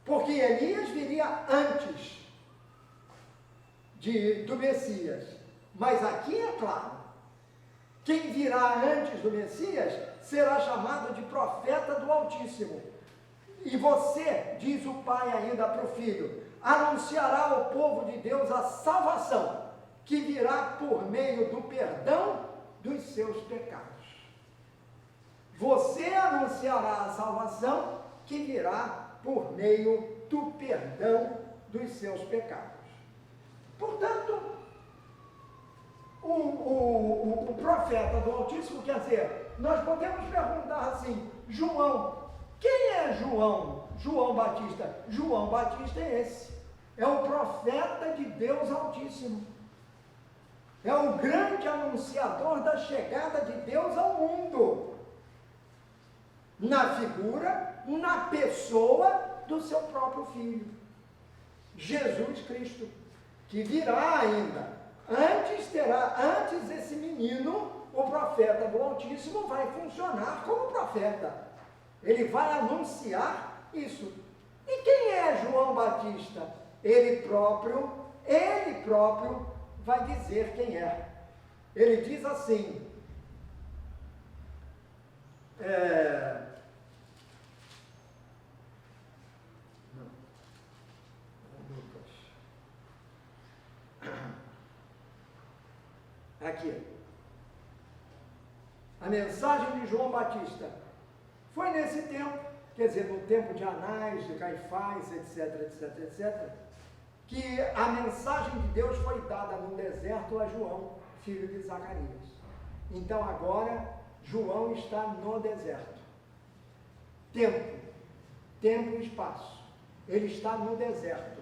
porque Elias viria antes do Messias. Mas aqui é claro, quem virá antes do Messias será chamado de profeta do Altíssimo. E você, diz o pai ainda para o filho, anunciará ao povo de Deus a salvação, que virá por meio do perdão dos seus pecados. Você anunciará a salvação que virá por meio do perdão dos seus pecados. Portanto, o profeta do Altíssimo, quer dizer, nós podemos perguntar assim: João, quem é João? João Batista. João Batista é esse, é o profeta de Deus Altíssimo. É o grande anunciador da chegada de Deus ao mundo, na figura, na pessoa do seu próprio Filho, Jesus Cristo, que virá ainda Antes esse menino, o profeta do Altíssimo, vai funcionar como profeta. Ele vai anunciar isso. E quem é João Batista? Ele próprio vai dizer quem é. Ele diz assim, aqui, a mensagem de João Batista foi nesse tempo, quer dizer, no tempo de Anás, de Caifás, etc, que a mensagem de Deus foi dada no deserto a João, filho de Zacarias. Então agora, João está no deserto. Tempo e espaço. Ele está no deserto.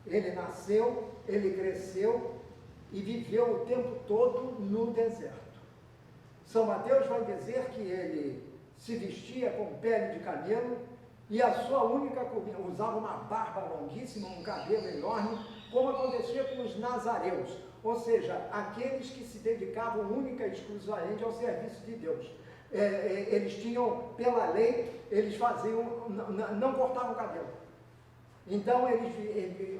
Ele nasceu, ele cresceu e viveu o tempo todo no deserto. São Mateus vai dizer que ele se vestia com pele de camelo e a sua única comida, usava uma barba longuíssima, um cabelo enorme, como acontecia com os nazareus, ou seja, aqueles que se dedicavam única e exclusivamente ao serviço de Deus. Eles tinham, pela lei, eles faziam, não cortavam o cabelo. Então eles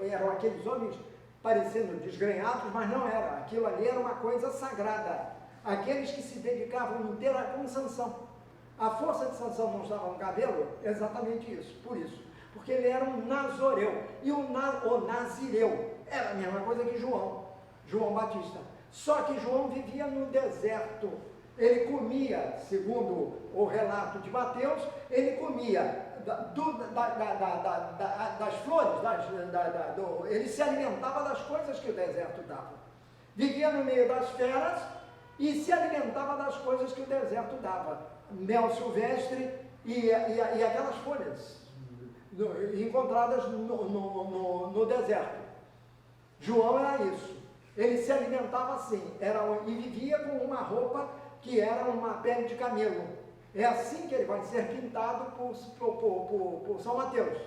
eram aqueles homens parecendo desgrenhados, mas não era. Aquilo ali era uma coisa sagrada. Aqueles que se dedicavam inteira, como Sansão. A força de Sansão não estava no cabelo? Exatamente isso, por isso. Porque ele era um nazoreu. E o nazireu era a mesma coisa que João Batista. Só que João vivia no deserto. Ele comia, segundo o relato de Mateus, ele comia das flores, ele se alimentava das coisas que o deserto dava. Vivia no meio das feras e se alimentava das coisas que o deserto dava. Mel silvestre e aquelas folhas encontradas no deserto. João era isso. Ele se alimentava assim, e vivia com uma roupa que era uma pele de camelo. É assim que ele vai ser pintado por São Mateus.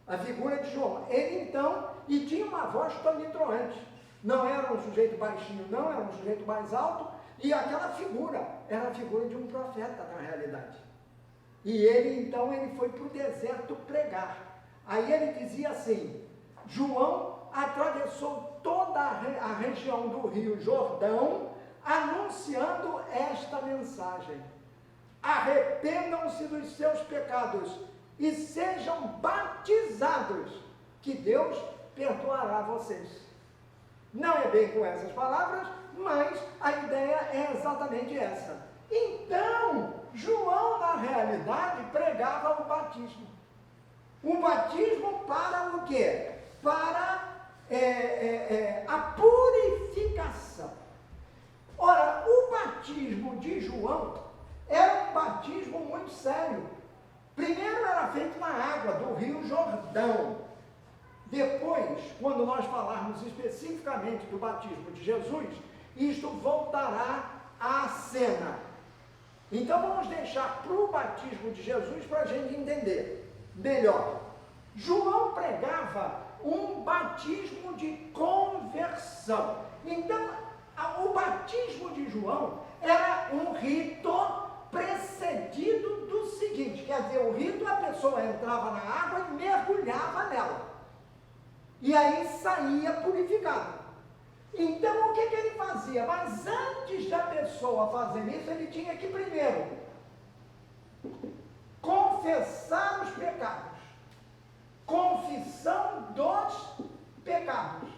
A figura de João. Ele então, e tinha uma voz tonitruante. Não era um sujeito baixinho, não, era um sujeito mais alto, e aquela figura era a figura de um profeta, na realidade. E ele então, ele foi para o deserto pregar. Aí ele dizia assim, João atravessou toda a região do Rio Jordão, anunciando esta mensagem: arrependam-se dos seus pecados e sejam batizados, que Deus perdoará vocês. Não é bem com essas palavras, mas a ideia é exatamente essa. Então, João, na realidade, pregava o batismo. O batismo para o quê? Para a purificação. Ora, o batismo de João era um batismo muito sério. Primeiro era feito na água do Rio Jordão. Depois, quando nós falarmos especificamente do batismo de Jesus, isto voltará à cena. Então vamos deixar para o batismo de Jesus para a gente entender melhor. João pregava um batismo de conversão. Então, o batismo de João era um rito precedido do seguinte, quer dizer, o rito, a pessoa entrava na água e mergulhava nela. E aí saía purificado. Então, o que ele fazia? Mas antes da pessoa fazer isso, ele tinha que primeiro confessar os pecados. Confissão dos pecados.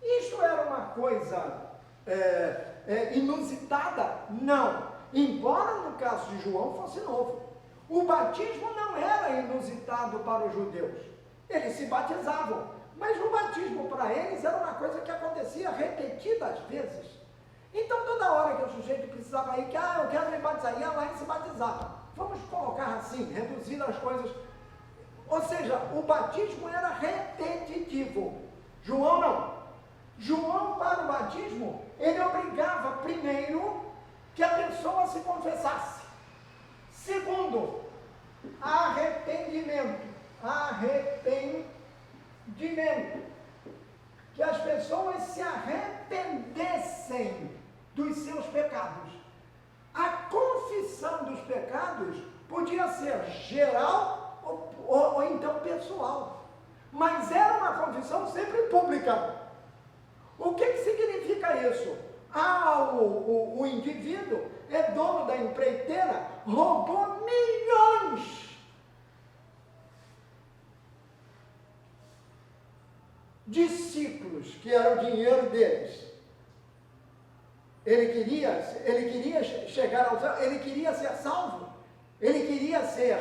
Isto era uma coisa inusitada? Não. Embora no caso de João fosse novo. O batismo não era inusitado para os judeus. Eles se batizavam, mas o batismo para eles era uma coisa que acontecia repetidas vezes. Então toda hora que o sujeito precisava ir, eu quero me batizar, ia lá e se batizava. Vamos colocar assim, reduzindo as coisas. Ou seja, o batismo era repetitivo. João não. João, para o batismo, ele obrigava primeiro que a pessoa se confessasse. Segundo, arrependimento. que as pessoas se arrependessem dos seus pecados. A confissão dos pecados podia ser geral ou então pessoal, mas era uma confissão sempre pública. O que significa isso? O indivíduo é dono da empreiteira, roubou milhões de ciclos, que era o dinheiro deles. Ele queria chegar ao céu, ele queria ser salvo, ele queria ser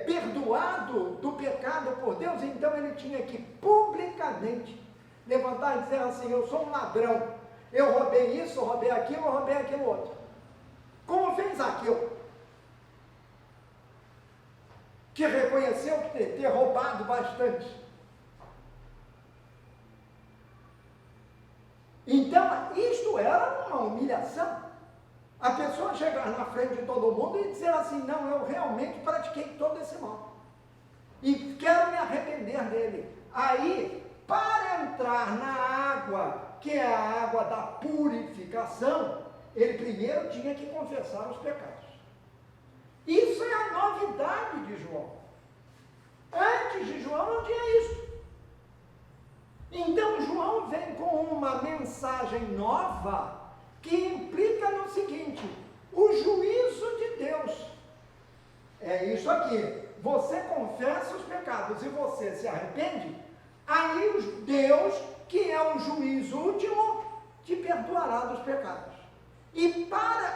perdoado do pecado por Deus, então ele tinha que publicamente levantar e dizer assim: eu sou um ladrão, eu roubei isso, roubei aquilo outro. Como fez Zaqueu, que reconheceu ter roubado bastante. Então, isto era uma humilhação. A pessoa chegar na frente de todo mundo e dizer assim: não, eu realmente pratiquei todo esse mal e quero me arrepender dele. Aí, para entrar na água, que é a água da purificação, ele primeiro tinha que confessar os pecados. Isso é a novidade de João. Antes de João não tinha isso. Então João vem com uma mensagem nova que implica no seguinte: o juízo de Deus. É isso aqui. Você confessa os pecados e você se arrepende, aí Deus, que é o juiz último, te perdoará dos pecados. E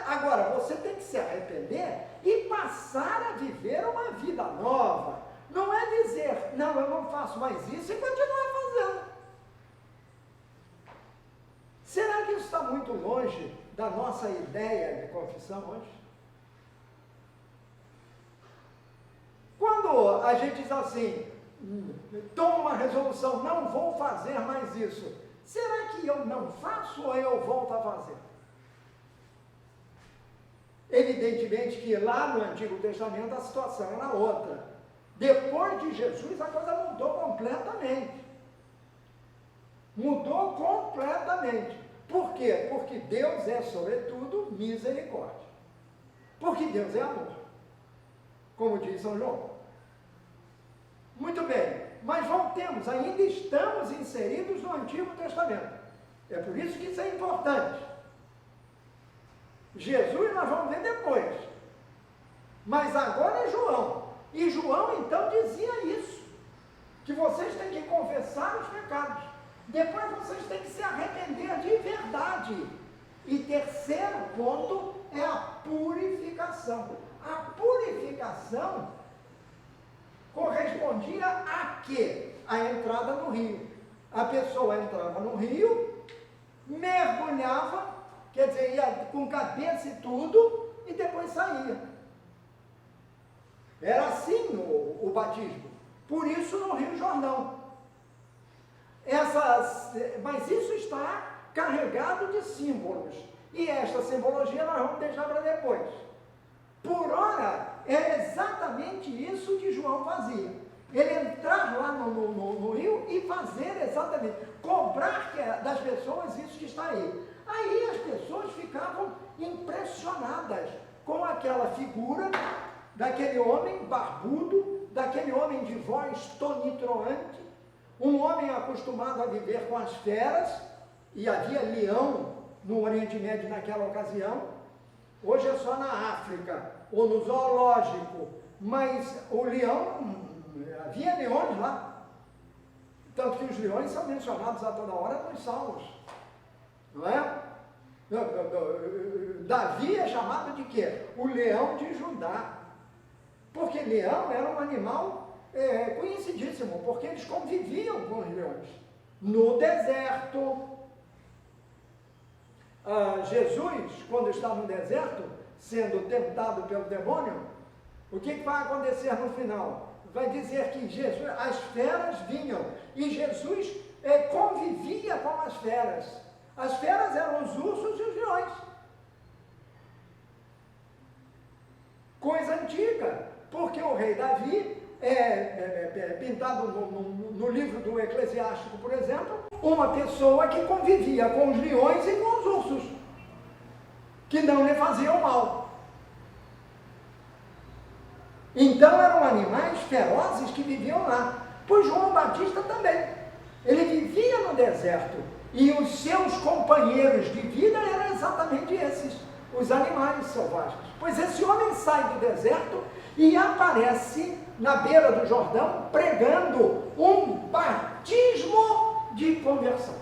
agora você tem que se arrepender e passar a viver uma vida nova. Não é dizer: não, eu não faço mais isso, e continuar fazendo. Será que isso está muito longe da nossa ideia de confissão hoje? Quando a gente diz assim, toma uma resolução: não vou fazer mais isso, será que eu não faço ou eu volto a fazer? Evidentemente que lá no Antigo Testamento a situação era outra. Depois de Jesus a coisa mudou completamente. Mudou completamente. Por quê? Porque Deus é, sobretudo, misericórdia. Porque Deus é amor, como diz São João. Muito bem, mas voltemos, ainda estamos inseridos no Antigo Testamento. É por isso que isso é importante. Jesus nós vamos ver depois, mas agora é João. E João então dizia isso, que vocês têm que confessar os pecados, depois vocês têm que se arrepender de verdade. E terceiro ponto é a purificação. A purificação correspondia a quê? A entrada no rio. A pessoa entrava no rio, mergulhava, quer dizer, ia com cabeça e tudo, e depois saía. Era assim o batismo. Por isso no Rio Jordão. Mas isso está carregado de símbolos. E esta simbologia nós vamos deixar para depois. Por ora, é exatamente isso que João fazia. Ele entrar lá no rio e fazer exatamente, cobrar das pessoas isso que está aí. Aí as pessoas ficavam impressionadas com aquela figura daquele homem barbudo, daquele homem de voz tonitruante, um homem acostumado a viver com as feras, e havia leão no Oriente Médio naquela ocasião. Hoje é só na África, ou no zoológico, mas o leão, havia leões lá, tanto que os leões são mencionados a toda hora nos Salmos, não é? Davi é chamado de quê? O leão de Judá, porque leão era um animal conhecidíssimo, porque eles conviviam com os leões, no deserto. Jesus, quando está no deserto, sendo tentado pelo demônio, o que vai acontecer no final? Vai dizer que Jesus, as feras vinham, e Jesus convivia com as feras. As feras eram os ursos e os leões. Coisa antiga, porque o rei Davi pintado no livro do Eclesiástico, por exemplo, uma pessoa que convivia com os leões e com os ursos, que não lhe faziam mal. Então eram animais ferozes que viviam lá. Pois João Batista também. Ele vivia no deserto e os seus companheiros de vida eram exatamente esses, os animais selvagens. Pois esse homem sai do deserto e aparece na beira do Jordão pregando um batismo de conversão.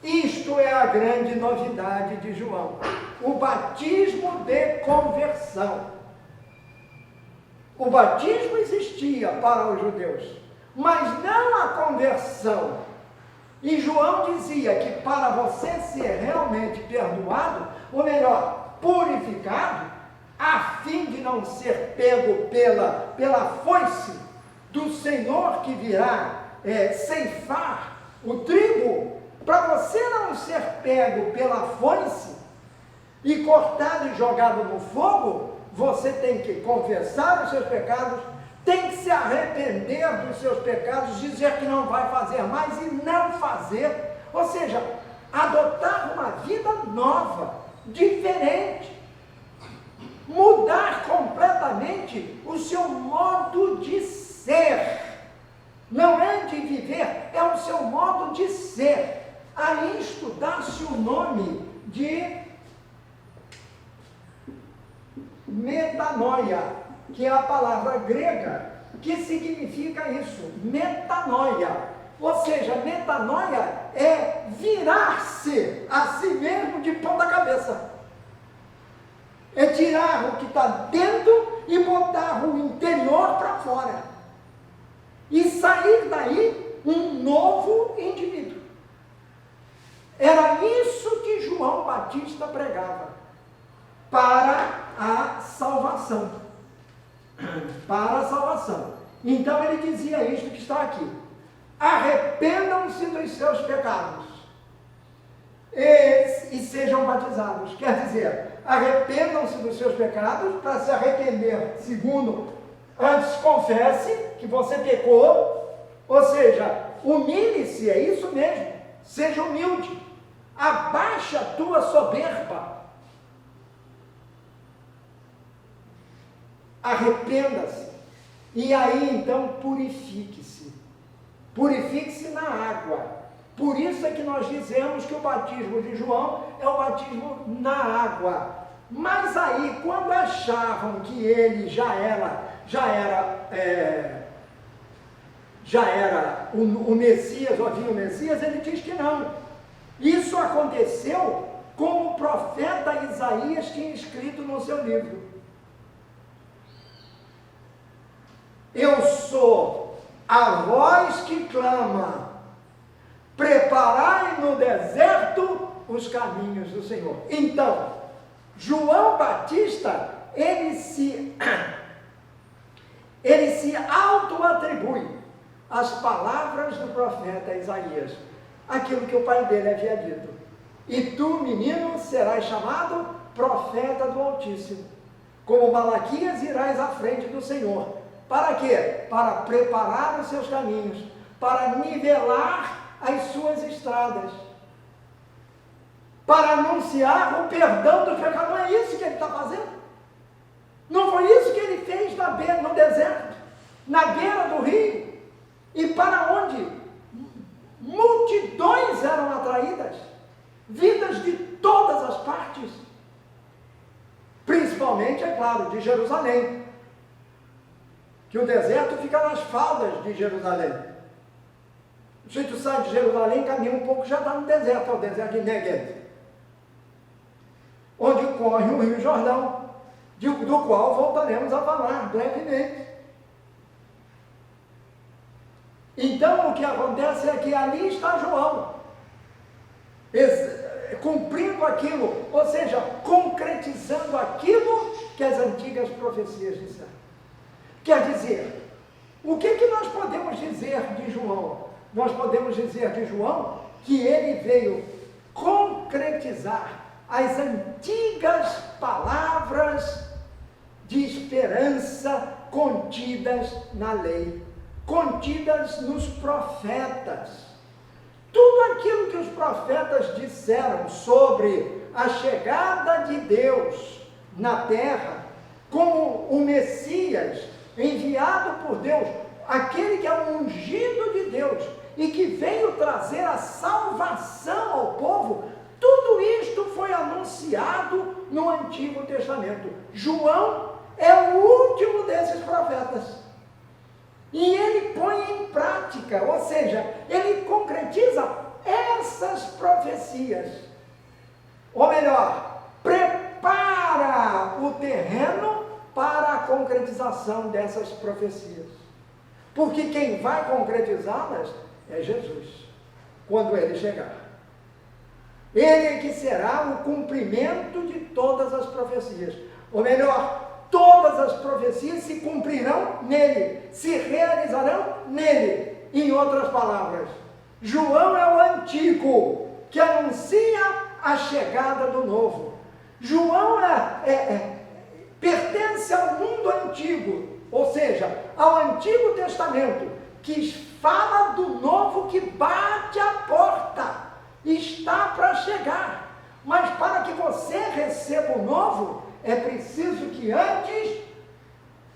Isto é a grande novidade de João, o batismo de conversão. O batismo existia para os judeus, mas não a conversão. E João dizia que para você ser realmente perdoado, ou melhor, purificado, a fim de não ser pego pela foice do Senhor que virá ceifar o trigo, para você não ser pego pela foice e cortado e jogado no fogo, você tem que confessar os seus pecados, tem que se arrepender dos seus pecados, dizer que não vai fazer mais e não fazer, ou seja, adotar uma vida nova, diferente, mudar completamente o seu modo de ser. Não é de viver, é o seu modo de ser. A isto dá-se o nome de metanoia, que é a palavra grega, que significa isso, metanoia. Ou seja, metanoia é virar-se a si mesmo de ponta cabeça. É tirar o que está dentro e botar o interior para fora. E sair daí um novo indivíduo. Era isso que João Batista pregava. Para a salvação. Para a salvação. Então ele dizia isto que está aqui. Arrependam-se dos seus pecados e sejam batizados. Quer dizer, arrependam-se dos seus pecados. Para se arrepender, segundo, antes confesse que você pecou, ou seja, humilhe-se, é isso mesmo, seja humilde, abaixa a tua soberba, arrependa-se, e aí então purifique-se na água. Por isso é que nós dizemos que o batismo de João é o batismo na água. Mas aí, quando achavam que ele já era o Messias, ou havia o Messias, ele diz que não. Isso aconteceu como o profeta Isaías tinha escrito no seu livro. Eu sou a voz que clama, preparai no deserto os caminhos do Senhor. Então, João Batista, ele se auto-atribui as palavras do profeta Isaías, aquilo que o pai dele havia dito. E tu, menino, serás chamado profeta do Altíssimo. Como Malaquias irás à frente do Senhor. Para quê? Para preparar os seus caminhos, para nivelar as suas estradas, para anunciar o perdão dos pecados. Não é isso que ele está fazendo? Não foi isso que ele fez no deserto, na beira do rio, e para onde multidões eram atraídas, vidas de todas as partes, principalmente, é claro, de Jerusalém, que o deserto fica nas faldas de Jerusalém. O sujeito sai de Jerusalém, caminha um pouco, já está no deserto, é o deserto de Negev, onde corre o Rio Jordão, do qual voltaremos a falar brevemente. Então o que acontece é que ali está João, cumprindo aquilo, ou seja, concretizando aquilo que as antigas profecias disseram. Quer dizer, o que nós podemos dizer de João? Nós podemos dizer de João que ele veio concretizar as antigas palavras de esperança contidas na lei, contidas nos profetas. Tudo aquilo que os profetas disseram sobre a chegada de Deus na terra, como o Messias enviado por Deus, aquele que é o ungido de Deus e que veio trazer a salvação ao povo, tudo isto foi anunciado no Antigo Testamento. João é o último desses profetas. E ele põe em prática, ou seja, ele concretiza essas profecias. Ou melhor, prepara o terreno para a concretização dessas profecias. Porque quem vai concretizá-las é Jesus, quando ele chegar. Ele é que será o cumprimento de todas as profecias. Ou melhor, todas as profecias se cumprirão nele, se realizarão nele. Em outras palavras, João é o antigo que anuncia a chegada do novo. João pertence ao mundo antigo, ou seja, ao Antigo Testamento, que fala do novo que bate a porta, está para chegar. Mas para que você receba o novo, é preciso que antes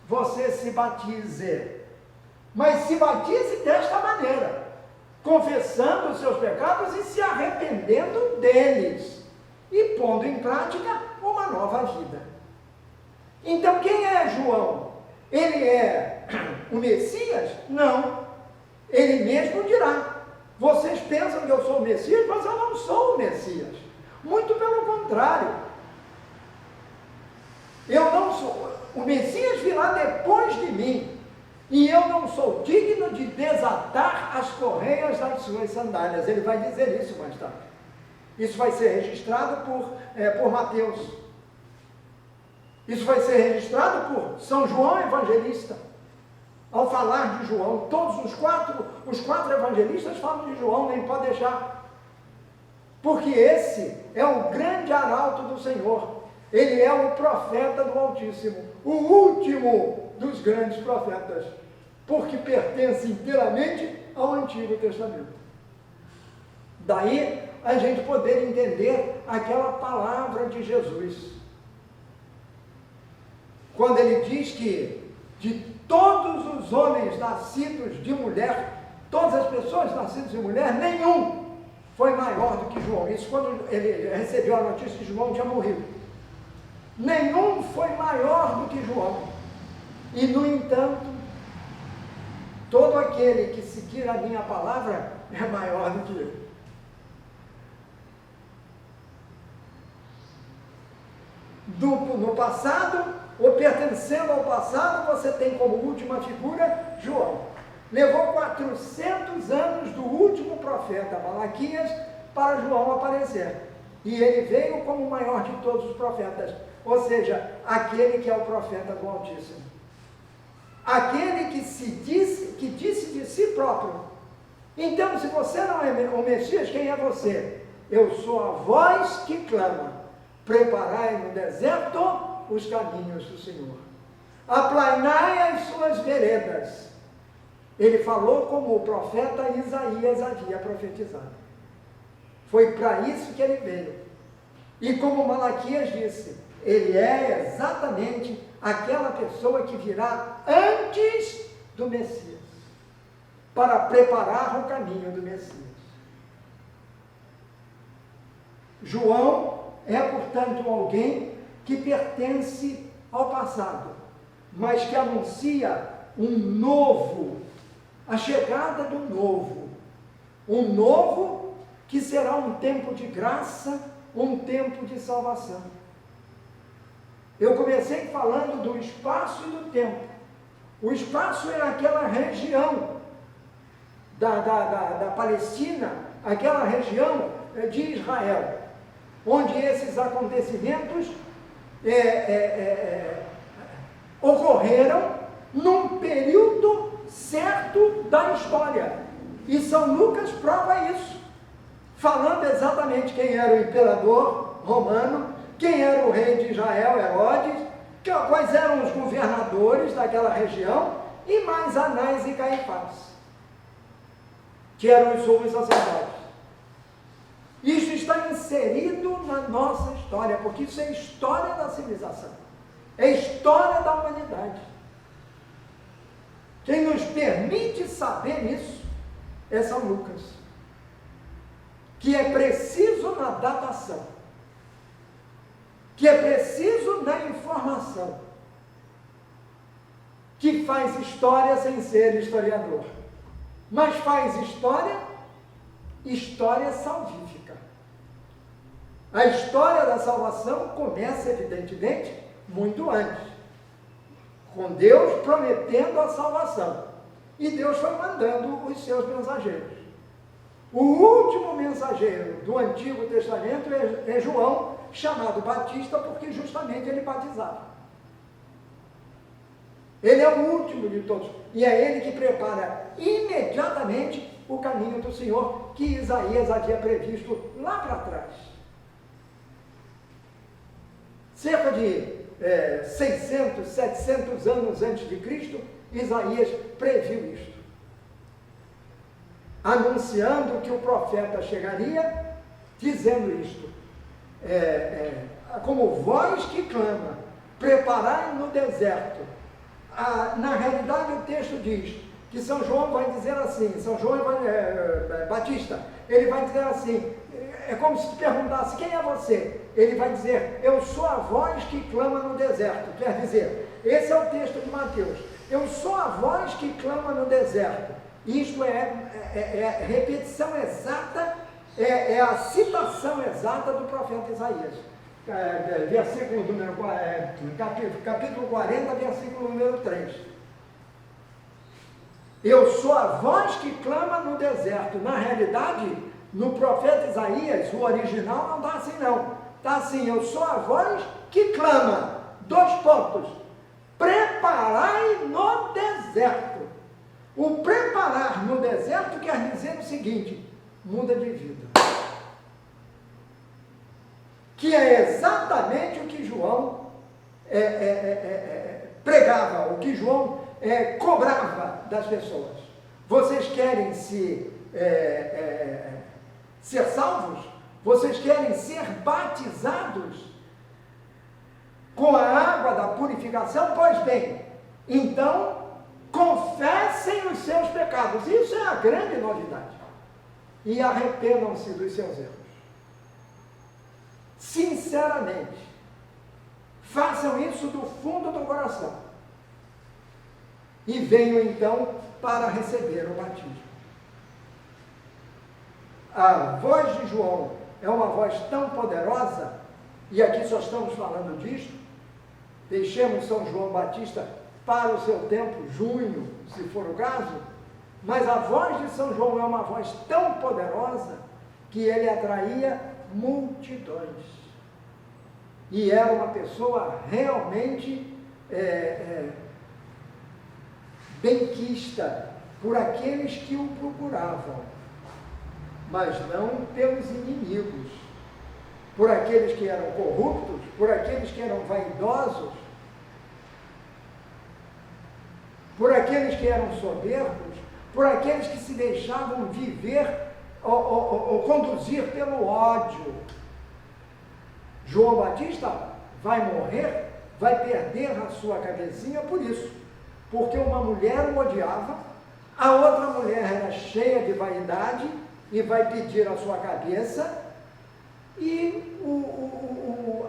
você se batize. Mas se batize desta maneira, confessando os seus pecados e se arrependendo deles, e pondo em prática uma nova vida. Então quem é João? Ele é o Messias? Não. Ele mesmo dirá: vocês pensam que eu sou o Messias, mas eu não sou o Messias. Muito pelo contrário. Eu não sou. O Messias virá depois de mim, e eu não sou digno de desatar as correias das suas sandálias. Ele vai dizer isso mais tarde. Isso vai ser registrado por Mateus. Isso vai ser registrado por São João Evangelista. Ao falar de João, todos os quatro evangelistas falam de João, nem pode deixar. Porque esse é o grande arauto do Senhor. Ele é o profeta do Altíssimo, o último dos grandes profetas, porque pertence inteiramente ao Antigo Testamento. Daí a gente poder entender aquela palavra de Jesus, quando ele diz que de todos os homens nascidos de mulher, todas as pessoas nascidas de mulher, nenhum foi maior do que João. Isso quando ele recebeu a notícia de João tinha morrido. Nenhum foi maior do que João. E, no entanto, todo aquele que seguir a minha palavra é maior do que eu. No passado, ou pertencendo ao passado, você tem como última figura João. Levou 400 anos do último profeta, Malaquias, para João aparecer. E ele veio como o maior de todos os profetas, ou seja, aquele que é o profeta do Altíssimo. Aquele que disse de si próprio. Então, se você não é o Messias, quem é você? Eu sou a voz que clama: preparai no deserto os caminhos do Senhor, aplainai as suas veredas. Ele falou como o profeta Isaías havia profetizado. Foi para isso que ele veio. E como Malaquias disse, ele é exatamente aquela pessoa que virá antes do Messias, para preparar o caminho do Messias. João é, portanto, alguém que pertence ao passado, mas que anuncia um novo, a chegada do novo, um novo que será um tempo de graça, um tempo de salvação. Eu comecei falando do espaço e do tempo. O espaço é aquela região da Palestina, aquela região de Israel, onde esses acontecimentos ocorreram num período certo da história. E São Lucas prova isso, falando exatamente quem era o imperador romano, quem era o rei de Israel, Herodes, quais eram os governadores daquela região, e mais Anás e Caifás, que eram os sumos sacerdotes. Isso está inserido na nossa história, porque isso é história da civilização, é história da humanidade. Quem nos permite saber isso é São Lucas, que é preciso na datação, que é preciso na informação, que faz história sem ser historiador, mas faz história salvífica. A história da salvação começa, evidentemente, muito antes, com Deus prometendo a salvação, e Deus foi mandando os seus mensageiros. O último mensageiro do Antigo Testamento é João, chamado Batista, porque justamente ele batizava. Ele é o último de todos, e é ele que prepara imediatamente o caminho do Senhor, que Isaías havia previsto lá para trás. Cerca de 600, 700 anos antes de Cristo, Isaías previu isto, anunciando que o profeta chegaria, dizendo isto, como voz que clama, preparai no deserto. Na realidade, o texto diz que São João vai dizer assim, São João Batista, ele vai dizer assim, é como se te perguntasse, quem é você? Ele vai dizer, eu sou a voz que clama no deserto. Quer dizer, esse é o texto de Mateus, eu sou a voz que clama no deserto. Isto é repetição exata, é a citação exata do profeta Isaías. Versículo número, capítulo 40, versículo número 3. Eu sou a voz que clama no deserto. Na realidade, no profeta Isaías, o original não está assim não. Está assim, eu sou a voz que clama. 2 pontos. Preparai no deserto. O preparar no deserto quer dizer o seguinte, muda de vida. Que é exatamente o que João pregava, o que João cobrava das pessoas. Vocês querem ser salvos? Vocês querem ser batizados com a água da purificação? Pois bem, então confessem os seus pecados. Isso é a grande novidade. E arrependam-se dos seus erros. Sinceramente, façam isso do fundo do coração e venham então para receber o batismo. A voz de João é uma voz tão poderosa, e aqui só estamos falando disto, deixemos São João Batista para o seu tempo, junho, se for o caso, mas a voz de São João é uma voz tão poderosa que ele atraía multidões. E era uma pessoa realmente benquista por aqueles que o procuravam, mas não pelos inimigos, por aqueles que eram corruptos, por aqueles que eram vaidosos, por aqueles que eram soberbos, por aqueles que se deixavam viver ou conduzir pelo ódio. João Batista vai morrer, vai perder a sua cabecinha por isso, porque uma mulher o odiava, a outra mulher era cheia de vaidade e vai pedir a sua cabeça, e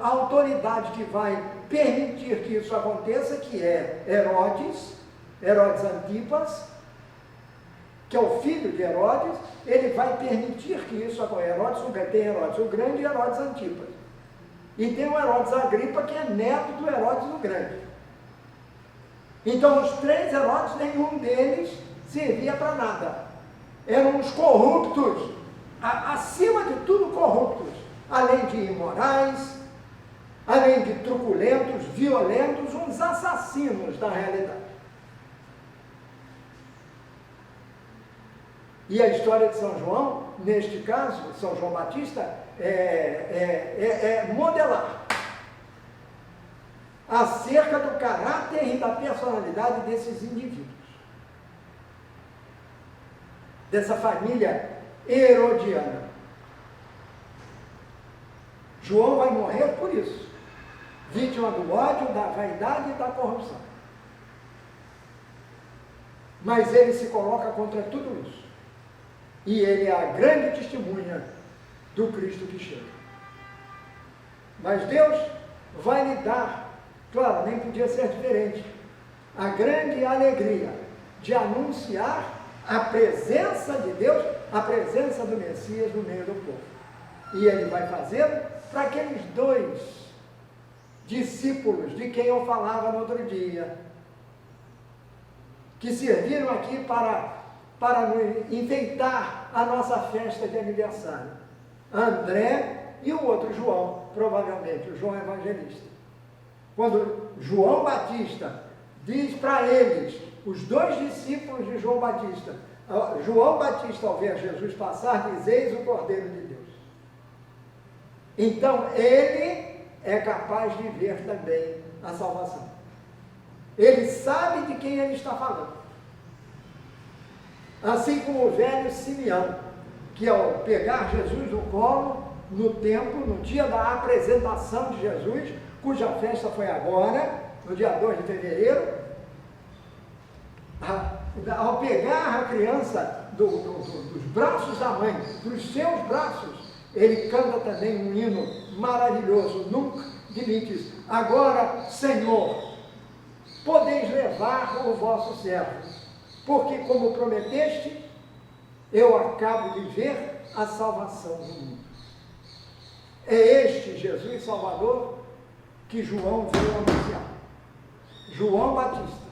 a autoridade que vai permitir que isso aconteça, que é Herodes Antipas, que é o filho de Herodes, ele vai permitir que isso aconteça. Tem Herodes o Grande e Herodes Antipas. E tem o Herodes Agripa, que é neto do Herodes o Grande. Então, os 3 Herodes, nenhum deles servia para nada. Eram os corruptos, acima de tudo corruptos, além de imorais, além de truculentos, violentos, uns assassinos na realidade. E a história de São João, neste caso, São João Batista, é modelar a acerca do caráter e da personalidade desses indivíduos, dessa família herodiana. João vai morrer por isso, vítima do ódio, da vaidade e da corrupção. Mas ele se coloca contra tudo isso. E ele é a grande testemunha do Cristo que chega. Mas Deus vai lhe dar, claro, nem podia ser diferente, a grande alegria de anunciar a presença de Deus, a presença do Messias no meio do povo. E ele vai fazê-lo para aqueles 2 discípulos de quem eu falava no outro dia, que serviram aqui para enfeitar a nossa festa de aniversário. André e o outro João, provavelmente, o João Evangelista. Quando João Batista diz para eles, os 2 discípulos de João Batista, João Batista, ao ver Jesus passar, diz: eis o Cordeiro de Deus. Então, ele é capaz de ver também a salvação. Ele sabe de quem ele está falando. Assim como o velho Simeão, que ao pegar Jesus no colo, no templo, no dia da apresentação de Jesus, cuja festa foi agora, no dia 2 de fevereiro, ao pegar a criança dos braços da mãe, dos seus braços, ele canta também um hino maravilhoso, Nunc Dimittis. Agora, Senhor, podeis levar o vosso servo, porque como prometeste, eu acabo de ver a salvação do mundo. É este Jesus Salvador que João veio anunciar. João Batista.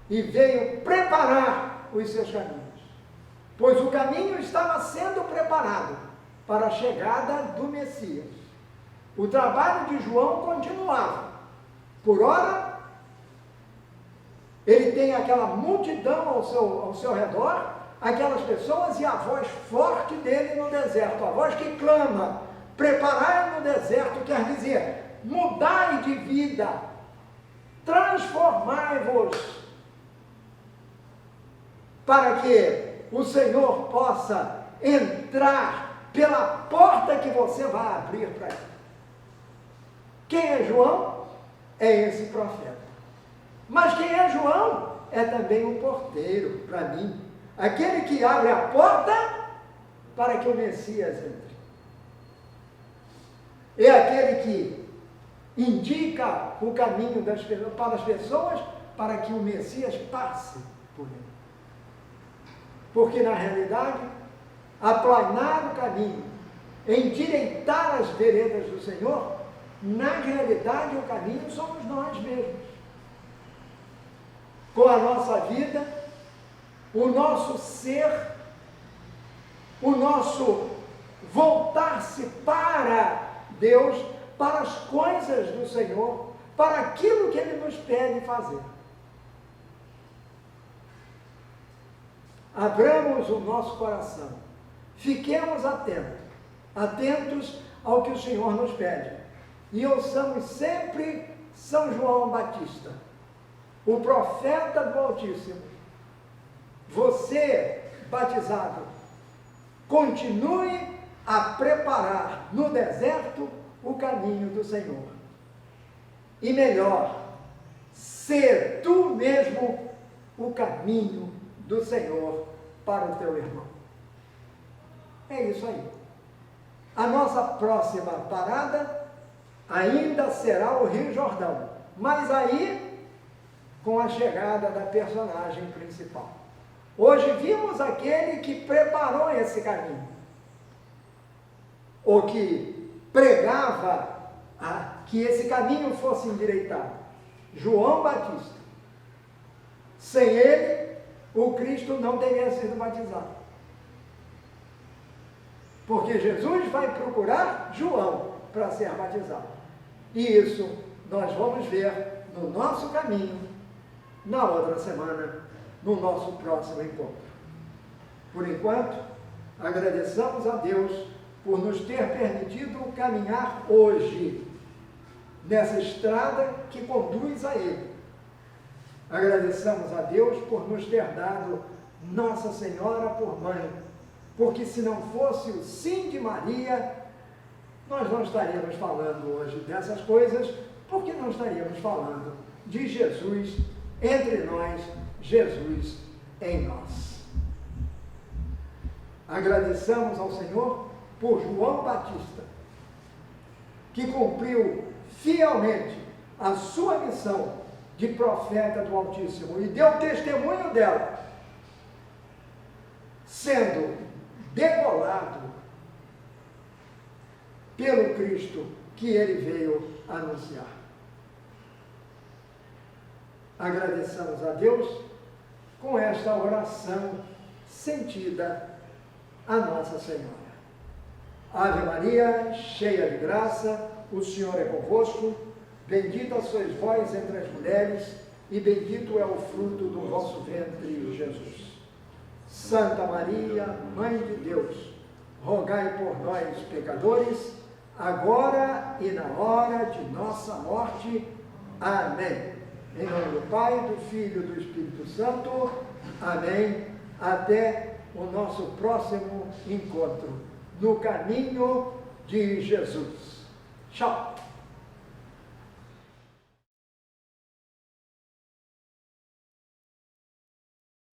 E veio preparar os seus caminhos. Pois o caminho estava sendo preparado para a chegada do Messias. O trabalho de João continuava. Por ora, ele tem aquela multidão ao seu redor, aquelas pessoas e a voz forte dele no deserto, a voz que clama: preparai no deserto, quer dizer, mudai de vida, transformai-vos, para que o Senhor possa entrar pela porta que você vai abrir para ele. Quem é João? É esse profeta. Mas quem é João? É também um porteiro para mim, aquele que abre a porta para que o Messias entre. É aquele que indica o caminho para as pessoas para que o Messias passe por ele. Porque na realidade, aplanar o caminho, endireitar as veredas do Senhor, na realidade o caminho somos nós mesmos. Com a nossa vida, o nosso ser, o nosso voltar-se para Deus, para as coisas do Senhor, para aquilo que Ele nos pede fazer. Abramos o nosso coração, fiquemos atentos ao que o Senhor nos pede, e ouçamos sempre São João Batista, o profeta do Altíssimo. Você, batizado, continue a preparar no deserto o caminho do Senhor. E melhor, ser tu mesmo o caminho do Senhor para o teu irmão. É isso aí. A nossa próxima parada ainda será o Rio Jordão, mas aí com a chegada da personagem principal. Hoje vimos aquele que preparou esse caminho, ou que pregava que esse caminho fosse endireitado, João Batista. Sem ele, o Cristo não teria sido batizado. Porque Jesus vai procurar João para ser batizado. E isso nós vamos ver no nosso caminho, na outra semana, no nosso próximo encontro. Por enquanto, agradeçamos a Deus por nos ter permitido caminhar hoje nessa estrada que conduz a Ele. Agradecemos a Deus por nos ter dado Nossa Senhora por mãe, porque se não fosse o sim de Maria, nós não estaríamos falando hoje dessas coisas, porque não estaríamos falando de Jesus entre nós, Jesus em nós. Agradecemos ao Senhor por João Batista, que cumpriu fielmente a sua missão de profeta do Altíssimo e deu testemunho dela, sendo degolado pelo Cristo que ele veio anunciar. Agradecemos a Deus com esta oração sentida a Nossa Senhora. Ave Maria, cheia de graça, o Senhor é convosco, bendita sois vós entre as mulheres, e bendito é o fruto do vosso ventre, Jesus. Santa Maria, Mãe de Deus, rogai por nós, pecadores, agora e na hora de nossa morte. Amém. Em nome do Pai, do Filho e do Espírito Santo. Amém. Até o nosso próximo encontro no caminho de Jesus. Tchau.